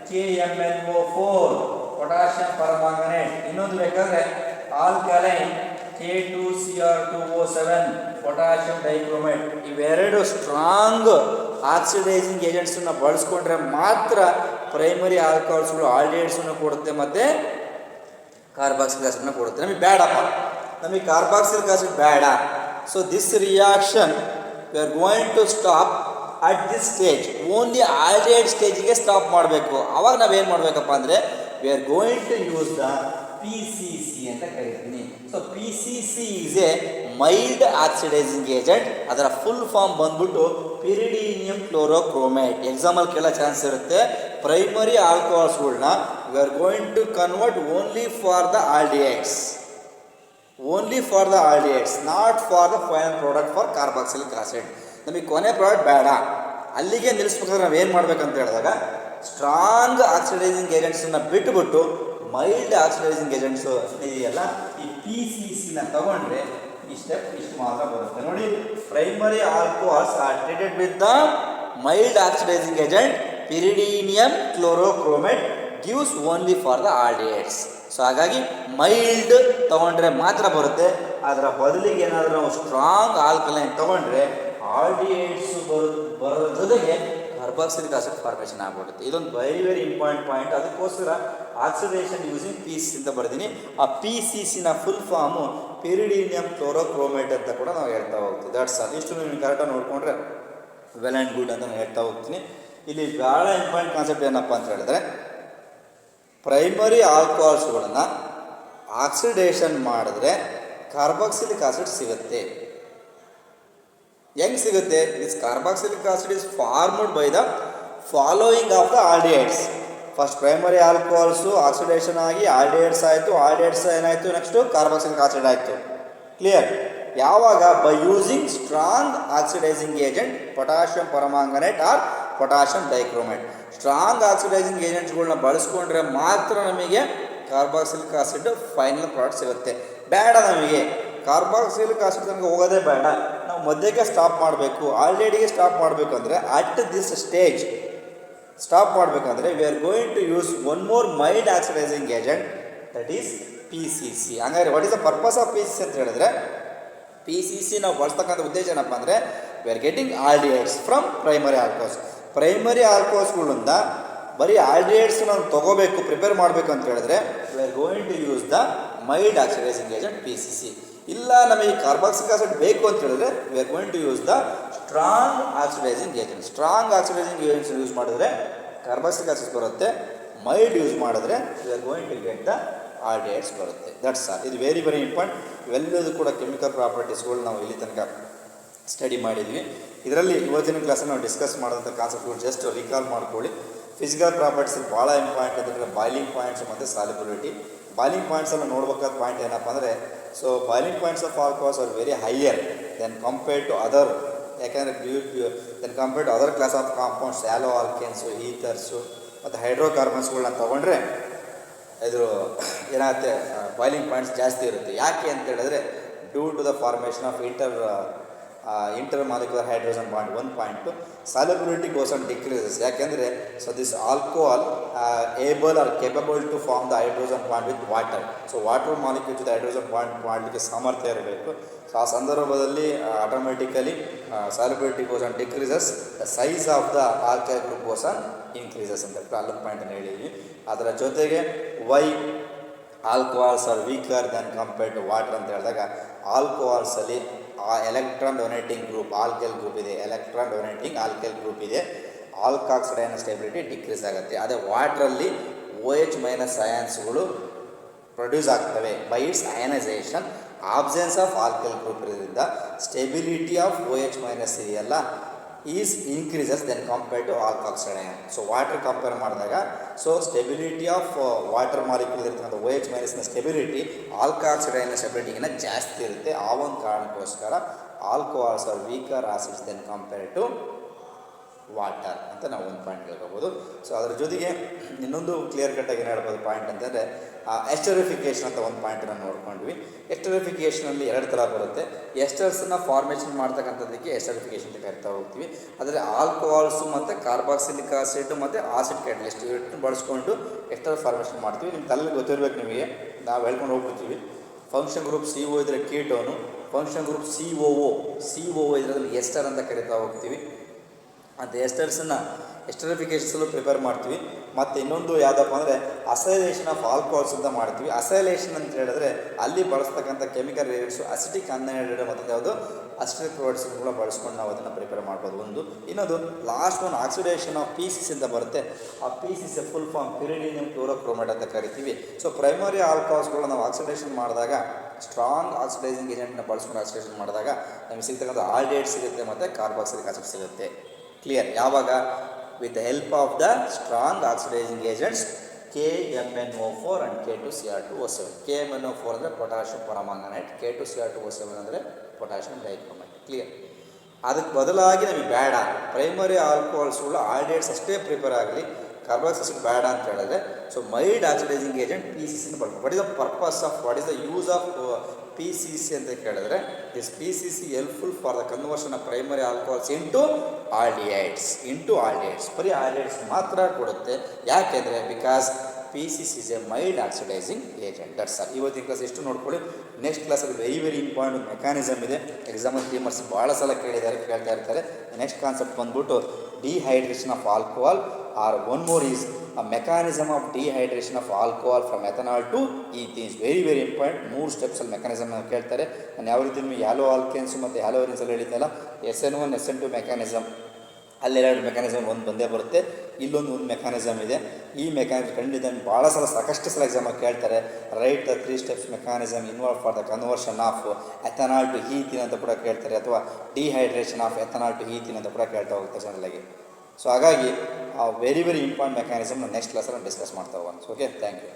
KMnO4 potassium permanganate. ಇನ್ನೊಂದು ಬೇಕಾದ್ರೆ ಆಲ್ಕಲೈನ್ K2Cr2O7 ಪೊಟ್ಯಾಷಿಯಂ ಡೈಕ್ರೋಮೇಟ್. ಇವೆರಡು ಸ್ಟ್ರಾಂಗ್ ಆಕ್ಸಿಡೈಸಿಂಗ್ ಏಜೆಂಟ್ಸನ್ನು ಬಳಸ್ಕೊಂಡ್ರೆ ಮಾತ್ರ ಪ್ರೈಮರಿ ಆಲ್ಕೋಹಾಲ್ಸ್ಗಳು ಆಲ್ಡಿಹೈಡ್ಸನ್ನು ಕೊಡುತ್ತೆ ಮತ್ತು ಕಾರ್ಬಾಕ್ಸಿಲಿಕ್ ಆಸಿಡ್ನ ಕೊಡುತ್ತೆ. ನಮಗೆ ಬೇಡಪ್ಪ, ನಮಗೆ ಕಾರ್ಬಾಕ್ಸಿಲಿಕ್ ಆಸಿಡ್ ಬೇಡ. So this reaction we are going to stop at this stage. Only aldehyde ಸ್ಟೇಜಿಗೆ ಸ್ಟಾಪ್ ಮಾಡಬೇಕು. ಆವಾಗ ನಾವೇನು ಮಾಡಬೇಕಪ್ಪ ಅಂದರೆ we are going to use the PCC ಅಂತ ಕರಿತೀನಿ. So PCC is a mild oxidising agent. ಅದರ ಫುಲ್ ಫಾರ್ಮ್ ಬಂದ್ಬಿಟ್ಟು ಪಿರಿಡೀನಿಯಂ ಕ್ಲೋರೋಕ್ರೋಮೇಟ್. ಎಕ್ಸಾಮಲ್ಲಿ ಕೇಳೋ ಚಾನ್ಸ್ ಇರುತ್ತೆ. ಪ್ರೈಮರಿ ಆಲ್ಕೋಹಾಲ್ಸ್ಗಳನ್ನ we are going to convert only for the aldehydes, not for the final product for carboxylic acid. ನಮಗೆ ಕೊನೆ ಪ್ರಾಡಕ್ಟ್ ಬೇಡ, ಅಲ್ಲಿಗೆ ನಿಲ್ಲಿಸ್ಬೇಕಾದ್ರೆ ನಾವು ಏನು ಮಾಡಬೇಕಂತ ಹೇಳಿದಾಗ ಸ್ಟ್ರಾಂಗ್ ಆಕ್ಸಿಡೈಸಿಂಗ್ ಏಜೆಂಟ್ಸನ್ನು ಬಿಟ್ಟುಬಿಟ್ಟು ಮೈಲ್ಡ್ ಆಕ್ಸಿಡೈಸಿಂಗ್ ಏಜೆಂಟ್ಸು ಇದೆಯಲ್ಲ, ಈ PCCನ ತಗೊಂಡ್ರೆ ಈ ಸ್ಟೆಪ್ ಇಷ್ಟು ಮಾತ್ರ ಬರುತ್ತೆ. ನೋಡಿ, primary alcohols are treated with the mild oxidising agent pyridinium chlorochromate gives only for the aldehydes. So ಹಾಗಾಗಿ ಮೈಲ್ಡ್ ತೊಗೊಂಡ್ರೆ ಮಾತ್ರ ಬರುತ್ತೆ. ಅದರ ಬದಲಿಗೆ ಏನಾದರೂ ನಾವು ಸ್ಟ್ರಾಂಗ್ ಆಲ್ಕಲೈನ್ ತೊಗೊಂಡ್ರೆ ಆಲ್ಡಿಹೈಡ್ಸ್ ಬರೋದ್ರ ಜೊತೆಗೆ ಕಾರ್ಬಾಕ್ಸಿಲಿಕ್ ಆಸಿಡ್ ಫಾರ್ಮೇಷನ್ ಆಗ್ಬಿಡುತ್ತೆ. ಇದೊಂದು ವೆರಿ ವೆರಿ ಇಂಪಾರ್ಟೆಂಟ್ ಪಾಯಿಂಟ್. ಅದಕ್ಕೋಸ್ಕರ ಆಕ್ಸಿಡೇಷನ್ ಯೂಸಿಂಗ್ PCC ಅಂತ ಬರ್ತೀನಿ. ಆ PCCನ ಫುಲ್ ಫಾರ್ಮು ಪಿರಿಡೀನಿಯಂ ಕ್ಲೋರೋಕ್ರೋಮೇಟ್ ಅಂತ ಕೂಡ ನಾವು ಹೇಳ್ತಾ ಹೋಗ್ತೀವಿ. That's all. ಇಷ್ಟು ನೀವು ಕರೆಕ್ಟಾಗಿ ನೋಡಿಕೊಂಡ್ರೆ ವೆಲ್ ಆ್ಯಂಡ್ ಗುಡ್ ಅಂತ ನಾನು ಹೇಳ್ತಾ ಹೋಗ್ತೀನಿ. ಇಲ್ಲಿ ಭಾಳ ಇಂಪಾರ್ಟೆಂಟ್ ಕಾನ್ಸೆಪ್ಟ್ ಏನಪ್ಪ ಅಂತ ಹೇಳಿದ್ರೆ, ಪ್ರೈಮರಿ ಆಲ್ಕೋಹಾಲ್ಸ್ಗಳನ್ನು ಆಕ್ಸಿಡೇಷನ್ ಮಾಡಿದ್ರೆ ಕಾರ್ಬಾಕ್ಸಿಲಿಕ್ ಆಸಿಡ್ ಸಿಗುತ್ತೆ. ಹೆಂಗೆ ಸಿಗುತ್ತೆ? This carboxylic acid is formed by the following of the aldehydes. First primary alcohols oxidation ಆಗಿ ಆಲ್ಡಿಹೈಡ್ಸ್ ಆಯಿತು. ಆಲ್ಡಿಹೈಡ್ಸ್ ಏನಾಯಿತು? ನೆಕ್ಸ್ಟು ಕಾರ್ಬಾಕ್ಸಿಲಿಕ್ ಆಸಿಡ್ ಆಯಿತು. ಕ್ಲಿಯರ್? ಯಾವಾಗ? By using strong oxidising agent potassium permanganate or potassium dichromate. Strong oxidising ಏಜೆಂಟ್ಸ್ಗಳನ್ನ ಬಳಸ್ಕೊಂಡ್ರೆ ಮಾತ್ರ ನಮಗೆ ಕಾರ್ಬಾಕ್ಸಿಲಿಕ್ ಆಸಿಡ್ ಫೈನಲ್ ಪ್ರಾಡಕ್ಟ್ ಸಿಗುತ್ತೆ. ಬೇಡ, ನಮಗೆ ಕಾರ್ಬಾಕ್ಸಿಲಿಕ್ ಆಸಿಡ್ ತನಕ ಹೋಗೋದೇ ಬೇಡ, ನಾವು ಮಧ್ಯಕ್ಕೆ ಸ್ಟಾಪ್ ಮಾಡಬೇಕು, ಆಲ್ರೆಡಿಗೆ ಸ್ಟಾಪ್ ಮಾಡಬೇಕು ಅಂದರೆ ಅಟ್ ದಿಸ್ ಸ್ಟೇಜ್ ಸ್ಟಾಪ್ ಮಾಡಬೇಕಂದ್ರೆ we are going to use one more mild oxidising agent, that is PCC. ಹಂಗಾದ್ರೆ what is the purpose of PCC ಅಂತ ಹೇಳಿದ್ರೆ, PCC ನಾವು ಬಳಸ್ತಕ್ಕಂಥ ಉದ್ದೇಶ ಏನಪ್ಪ ಅಂದರೆ we are getting aldehydes from primary alcohols. Primary ಆಲ್ಕೋಹಾಲ್ಸ್ಗಳಿಂದ ಬರೀ ಆಲ್ಡಿಹೈಡ್ಸ್ ನಾವು ತೊಗೋಬೇಕು, ಪ್ರಿಪೇರ್ ಮಾಡಬೇಕು ಅಂತ ಹೇಳಿದ್ರೆ we are going to use the mild oxidising agent PCC. ಇಲ್ಲ ನಮಗೆ ಕಾರ್ಬಾಕ್ಸಿಲಿಕ್ ಆಸಿಡ್ ಬೇಕು ಅಂತ ಹೇಳಿದ್ರೆ we are going to use the strong oxidising agent. Strong oxidising agents use ಮಾಡಿದ್ರೆ ಕಾರ್ಬಾಕ್ಸಿಲಿಕ್ ಆಸಿಡ್ ಬರುತ್ತೆ. ಮೈಲ್ಡ್ ಯೂಸ್ ಮಾಡಿದ್ರೆ we are going to get the aldehydes ಬರುತ್ತೆ. That's all. ಇದು ವೆರಿ ವೆರಿ ಇಂಪಾರ್ಟೆಂಟ್. ಇವೆಲ್ಲದೂ ಕೂಡ ಕೆಮಿಕಲ್ ಪ್ರಾಪರ್ಟೀಸ್ಗಳು ನಾವು ಇಲ್ಲಿ ತನಕ ಸ್ಟಡಿ ಮಾಡಿದ್ವಿ. ಇದರಲ್ಲಿ ಇವತ್ತಿನ ಕ್ಲಾಸಲ್ಲಿ ನಾವು ಡಿಸ್ಕಸ್ ಮಾಡೋಂಥ ಕಾನ್ಸೆಪ್ಟ್ಗಳು ಜಸ್ಟ್ ರಿಕಾಲ್ ಮಾಡ್ಕೊಳ್ಳಿ. ಫಿಸಿಕಲ್ ಪ್ರಾಪರ್ಟೀಸಲ್ಲಿ ಭಾಳ ಇಂಪಾರ್ಟೆಂಟ್ ಅಂದರೆ ಬಾಯ್ಲಿಂಗ್ ಪಾಯಿಂಟ್ಸ್ ಮತ್ತು ಸಾಲಿಬಿಲಿಟಿ. ಬಾಯ್ಲಿಂಗ್ ಪಾಯಿಂಟ್ಸನ್ನು ನೋಡ್ಬೇಕಾದ ಪಾಯಿಂಟ್ ಏನಪ್ಪ ಅಂದರೆ, so boiling points of alcohols are very higher than compared to other. ಯಾಕೆಂದರೆ than compared to other class of compounds, ಸ್ಯಾಲೋ ಆಲ್ಕೇನ್ಸು, ಈಥರ್ಸು ಮತ್ತು ಹೈಡ್ರೋಕಾರ್ಬನ್ಸ್ಗಳನ್ನ ತೊಗೊಂಡ್ರೆ ಇದು ಏನಾಗುತ್ತೆ, ಬಾಯ್ಲಿಂಗ್ ಪಾಯಿಂಟ್ಸ್ ಜಾಸ್ತಿ ಇರುತ್ತೆ. ಯಾಕೆ ಅಂತ ಹೇಳಿದ್ರೆ due to the formation of intermolecular hydrogen bond. ಒಂದು point solubility goes on decreases. ಯಾಕೆಂದರೆ so this alcohol able or capable to form the hydrogen bond with water. So water molecule ಜೊತೆ ಹೈಡ್ರೋಜನ್ ಬಾಂಡ್ ಮಾಡಲಿಕ್ಕೆ ಸಾಮರ್ಥ್ಯ ಇರಬೇಕು. ಸೊ ಆ ಸಂದರ್ಭದಲ್ಲಿ automatically solubility goes on decreases, the size of the alkyl group goes on increases ಅಂತ ಹೇಳ್ಬಿಟ್ಟು ಅಲ್ಲೊಂದು ಪಾಯಿಂಟನ್ನು ಹೇಳಿದ್ವಿ. ಅದರ ಜೊತೆಗೆ why alcohols are weaker than compared to water ಅಂತ ಹೇಳಿದಾಗ, ಆಲ್ಕೋಹಾಲ್ಸಲ್ಲಿ ಆ electron donating group alkyl group ಇದೆ, ಎಲೆಕ್ಟ್ರಾನ್ ಡೊನೇಟಿಂಗ್ ಆಲ್ಕೈಲ್ ಗ್ರೂಪ್ ಇದೆ, ಆಲ್ಕಾಕ್ಸೈಡ್ ಅಯಾನ್ ಸ್ಟೆಬಿಲಿಟಿ ಡಿಕ್ರೀಸ್ ಆಗುತ್ತೆ. ಅದೇ ವಾಟ್ರಲ್ಲಿ OH ಮೈನಸ್ ಅಯಾನ್ಸ್ಗಳು ಪ್ರೊಡ್ಯೂಸ್ ಆಗ್ತವೆ by its ionisation. Absence of alkyl group ಇರೋದ್ರಿಂದ ಸ್ಟೆಬಿಲಿಟಿ ಆಫ್ OH ಮೈನಸ್ ಇದೆಯಲ್ಲ is increases than compared to alkoxide ion. So water compare ಮಾಡಿದಾಗ so stability of water molecule ಇರ್ತಕ್ಕಂಥ OH ಮೈನಸ್ನ ಸ್ಟೆಬಿಲಿಟಿ ಆಲ್ಕಾಕ್ಸೈಡ್ ಅಯಾನ್ನ ಸ್ಟೆಬಿಲಿಟಿಗಿಂತ ಜಾಸ್ತಿ ಇರುತ್ತೆ. ಆ ಒಂದು ಕಾರಣಕ್ಕೋಸ್ಕರ alcohols are weaker acids than compare to water ಅಂತ ನಾವು ಒಂದು ಪಾಯಿಂಟ್ ಹೇಳ್ಕೋಬೋದು. ಸೊ ಅದರ ಜೊತೆಗೆ ಇನ್ನೊಂದು ಕ್ಲಿಯರ್ ಕಟ್ಟಾಗಿ ಏನು ಹೇಳ್ಬೋದು ಪಾಯಿಂಟ್ ಅಂತಂದರೆ ಎಸ್ಟರಿಫಿಕೇಷನ್ ಅಂತ ಒಂದು ಪಾಯಿಂಟನ್ನು ನೋಡ್ಕೊಂಡ್ವಿ. ಎಸ್ಟರಿಫಿಕೇಷನಲ್ಲಿ ಎರಡು ಥರ ಬರುತ್ತೆ. ಎಸ್ಟರ್ಸನ್ನು ಫಾರ್ಮೇಷನ್ ಮಾಡ್ತಕ್ಕಂಥದ್ದಕ್ಕೆ ಎಸ್ಟರಿಫಿಕೇಷನ್ ಅಂತ ಕರಿತಾ ಹೋಗ್ತೀವಿ. ಆದರೆ ಆಲ್ಕೋಹಾಲ್ಸು ಮತ್ತು ಕಾರ್ಬಾಕ್ಸಿಲಿಕ್ ಆಸಿಡ್ ಮತ್ತು ಆಸಿಡ್ ಕ್ಯಾಟಲಿಸ್ಟ್ ಇವೆರಡನ್ನು ಬಳಸ್ಕೊಂಡು ಎಸ್ಟರ್ ಫಾರ್ಮೇಷನ್ ಮಾಡ್ತೀವಿ. ನಿಮ್ಮ ತಲೆಯಲ್ಲಿ ಗೊತ್ತಿರಬೇಕು ನಿಮಗೆ, ನಾವು ಹೇಳ್ಕೊಂಡು ಹೋಗ್ಬಿಡ್ತೀವಿ. ಫಂಕ್ಷನ್ ಗ್ರೂಪ್ CO ಇದ್ದರೆ ಕೀಟೋನು, ಫಂಕ್ಷನ್ ಗ್ರೂಪ್ COO ಇದರಲ್ಲಿ ಎಸ್ಟರ್ ಅಂತ ಕರಿತಾ ಹೋಗ್ತೀವಿ. ಅಂತ ಎಸ್ಟರ್ಸನ್ನು ಎಸ್ಟರಿಫಿಕೇಷನ್ಸಲ್ಲೂ ಪ್ರಿಪೇರ್ ಮಾಡ್ತೀವಿ. ಮತ್ತು ಇನ್ನೊಂದು ಯಾವುದಪ್ಪ ಅಂದರೆ ಅಸೈಲೇಷನ್ ಆಫ್ ಆಲ್ಕೋಹಾಲ್ಸ್ ಅಂತ ಮಾಡ್ತೀವಿ. ಅಸೈಲೇಷನ್ ಅಂತ ಹೇಳಿದ್ರೆ ಅಲ್ಲಿ ಬಳಸ್ತಕ್ಕಂಥ ಕೆಮಿಕಲ್ ರಿಯಾಕ್ಷನ್ಸು ಅಸಿಟಿಕ್ ಅನ್ಹೈಡ್ರೇಟೆಡ್ ಮತ್ತು ಯಾವುದು ಅಸಿಟಿಕ್ ಪ್ರೊಡಕ್ಟ್ಸ್ ಕೂಡ ಬಳಸ್ಕೊಂಡು ನಾವು ಅದನ್ನು ಪ್ರಿಪೇರ್ ಮಾಡ್ಬೋದು. ಒಂದು ಇನ್ನೊಂದು ಲಾಸ್ಟ್ ಒಂದು ಆಕ್ಸಿಡೇಷನ್ ಆಫ್ PCC ಅಂತ ಬರುತ್ತೆ. ಆ PCC ಫುಲ್ ಫಾರ್ಮ್ ಪಿರಿಡೀನಿಯಂ ಕ್ಲೋರೋಕ್ರೋಮೇಟ್ ಅಂತ ಕರಿತೀವಿ. ಸೊ ಪ್ರೈಮರಿ ಆಲ್ಕೋಹಾಲ್ಸ್ಗಳನ್ನ ನಾವು ಆಕ್ಸಿಡೇಷನ್ ಮಾಡಿದಾಗ, ಸ್ಟ್ರಾಂಗ್ ಆಕ್ಸಿಡೈಸಿಂಗ್ ಏಜೆಂಟ್ನ ಬಳಸ್ಕೊಂಡು ಆಕ್ಸಿಡೇಷನ್ ಮಾಡಿದಾಗ ನಮಗೆ ಸಿಗ್ತಕ್ಕಂಥ ಆಲ್ಡಿಹೈಡ್ ಸಿಗುತ್ತೆ ಮತ್ತು ಕಾರ್ಬಾಕ್ಸಿಲಿಕ್ ಆಸಿಡ್ ಸಿಗುತ್ತೆ. ಕ್ಲಿಯರ್? ಯಾವಾಗ? With the help of the strong oxidising agents KMnO4 and K2Cr2O7. KMnO4 ಅಂದರೆ ಪೊಟ್ಯಾಷಿಯಂ ಪರಮಾಂಗನೇಟ್, K2Cr2O7 ಅಂದರೆ ಪೊಟ್ಯಾಷಿಯಂ ಡೈಕ್ರೋಮೇಟ್. ಕ್ಲಿಯರ್? ಅದಕ್ಕೆ ಬದಲಾಗಿ ನಮಗೆ ಬೇಡ, ಪ್ರೈಮರಿ ಆಲ್ಕೋಹಾಲ್ಸ್ಗಳು ಆಲ್ಡಿಹೈಡ್ಸ್ ಅಷ್ಟೇ ಪ್ರಿಪೇರ್ ಆಗಲಿ, ಕಾರ್ಬಾಕ್ಸಿಲಿಕ್ ಆಸಿಡ್ ಬೇಡ ಅಂತ ಹೇಳಿದ್ರೆ so mild oxidising agent P C ಸಿನ ಬಳಕೆ. What is the purpose of what is the use of P C C ಅಂತ ಕೇಳಿದ್ರೆ this P C C helpful for the conversion of primary alcohols into aldehydes. ಬರೀ ಆಲ್ಡಿಹೈಡ್ಸ್ ಮಾತ್ರ ಕೊಡುತ್ತೆ. ಯಾಕೆಂದರೆ because P C C is a mild oxidising agent. That's all. ಇವತ್ತಿನ ಕ್ಲಾಸ್ ಎಷ್ಟು ನೋಡ್ಕೊಳ್ಳಿ. ನೆಕ್ಸ್ಟ್ ಕ್ಲಾಸಲ್ಲಿ ವೆರಿ ಇಂಪಾರ್ಟೆಂಟ್ ಮೆಕ್ಯಾನಿಸಮ್ ಇದೆ. ಎಕ್ಸಾಮಲ್ಲಿ ಟೀಮರ್ಸ್ ಭಾಳ ಸಲ ಕೇಳ್ತಾ ಇರ್ತಾರೆ. ನೆಕ್ಸ್ಟ್ ಕಾನ್ಸೆಪ್ಟ್ ಬಂದ್ಬಿಟ್ಟು dehydration of alcohol or one more is a mechanism of dehydration of alcohol from ethanol to ethenes. Very important. 3 ಸ್ಟೆಪ್ಸಲ್ಲಿ ಮೆಕ್ಯಾನಿಸಮ್ ಕೇಳ್ತಾರೆ. ನಾನು ಯಾವ ರೀತಿ ನಿಮಗೆ ಹ್ಯಾಲೋ ಆಲ್ಕೇನ್ಸು ಮತ್ತು ಹ್ಯಾಲೋ ಅರಿನ್ಸಲ್ಲಿ ಹೇಳಿದ್ದಲ್ಲ, SN1 SN2 ಮೆಕ್ಯಾನಿಸಮ್, ಅಲ್ಲೆರಡು ಮೆಕ್ಯಾನಿಸಮ್ ಒಂದು ಬಂದೇ ಬರುತ್ತೆ. ಇಲ್ಲೊಂದು ಮೆಕ್ಯಾನಿಸಮ್ ಇದೆ. ಈ ಮೆಕ್ಯಾನಿಸಮ್ ಖಂಡಿತ ಭಾಳ ಸಾಕಷ್ಟು ಸಲ ಎಕ್ಸಾಮಾಗಿ ಕೇಳ್ತಾರೆ. Write the 3 steps mechanism involve for the conversion of ethanol to ethene ಅಂತ ಕೂಡ ಕೇಳ್ತಾರೆ, ಅಥವಾ dehydration of ethanol to ethene ಅಂತ ಕೂಡ ಕೇಳ್ತಾ ಹೋಗ್ತಾರೆ ಜನರಲಾಗಿ. ಸೊ ಹಾಗಾಗಿ ವೆರಿ ಇಂಪಾರ್ಟೆಂಟ್ ಮೆಕ್ಯಾನಿಸಮ್ ನೆಕ್ಸ್ಟ್ ಕ್ಲಾಸಲ್ಲಿ ಡಿಸ್ಕಸ್ ಮಾಡ್ತಾ ಹೋಗೋಣ. Okay, thank you.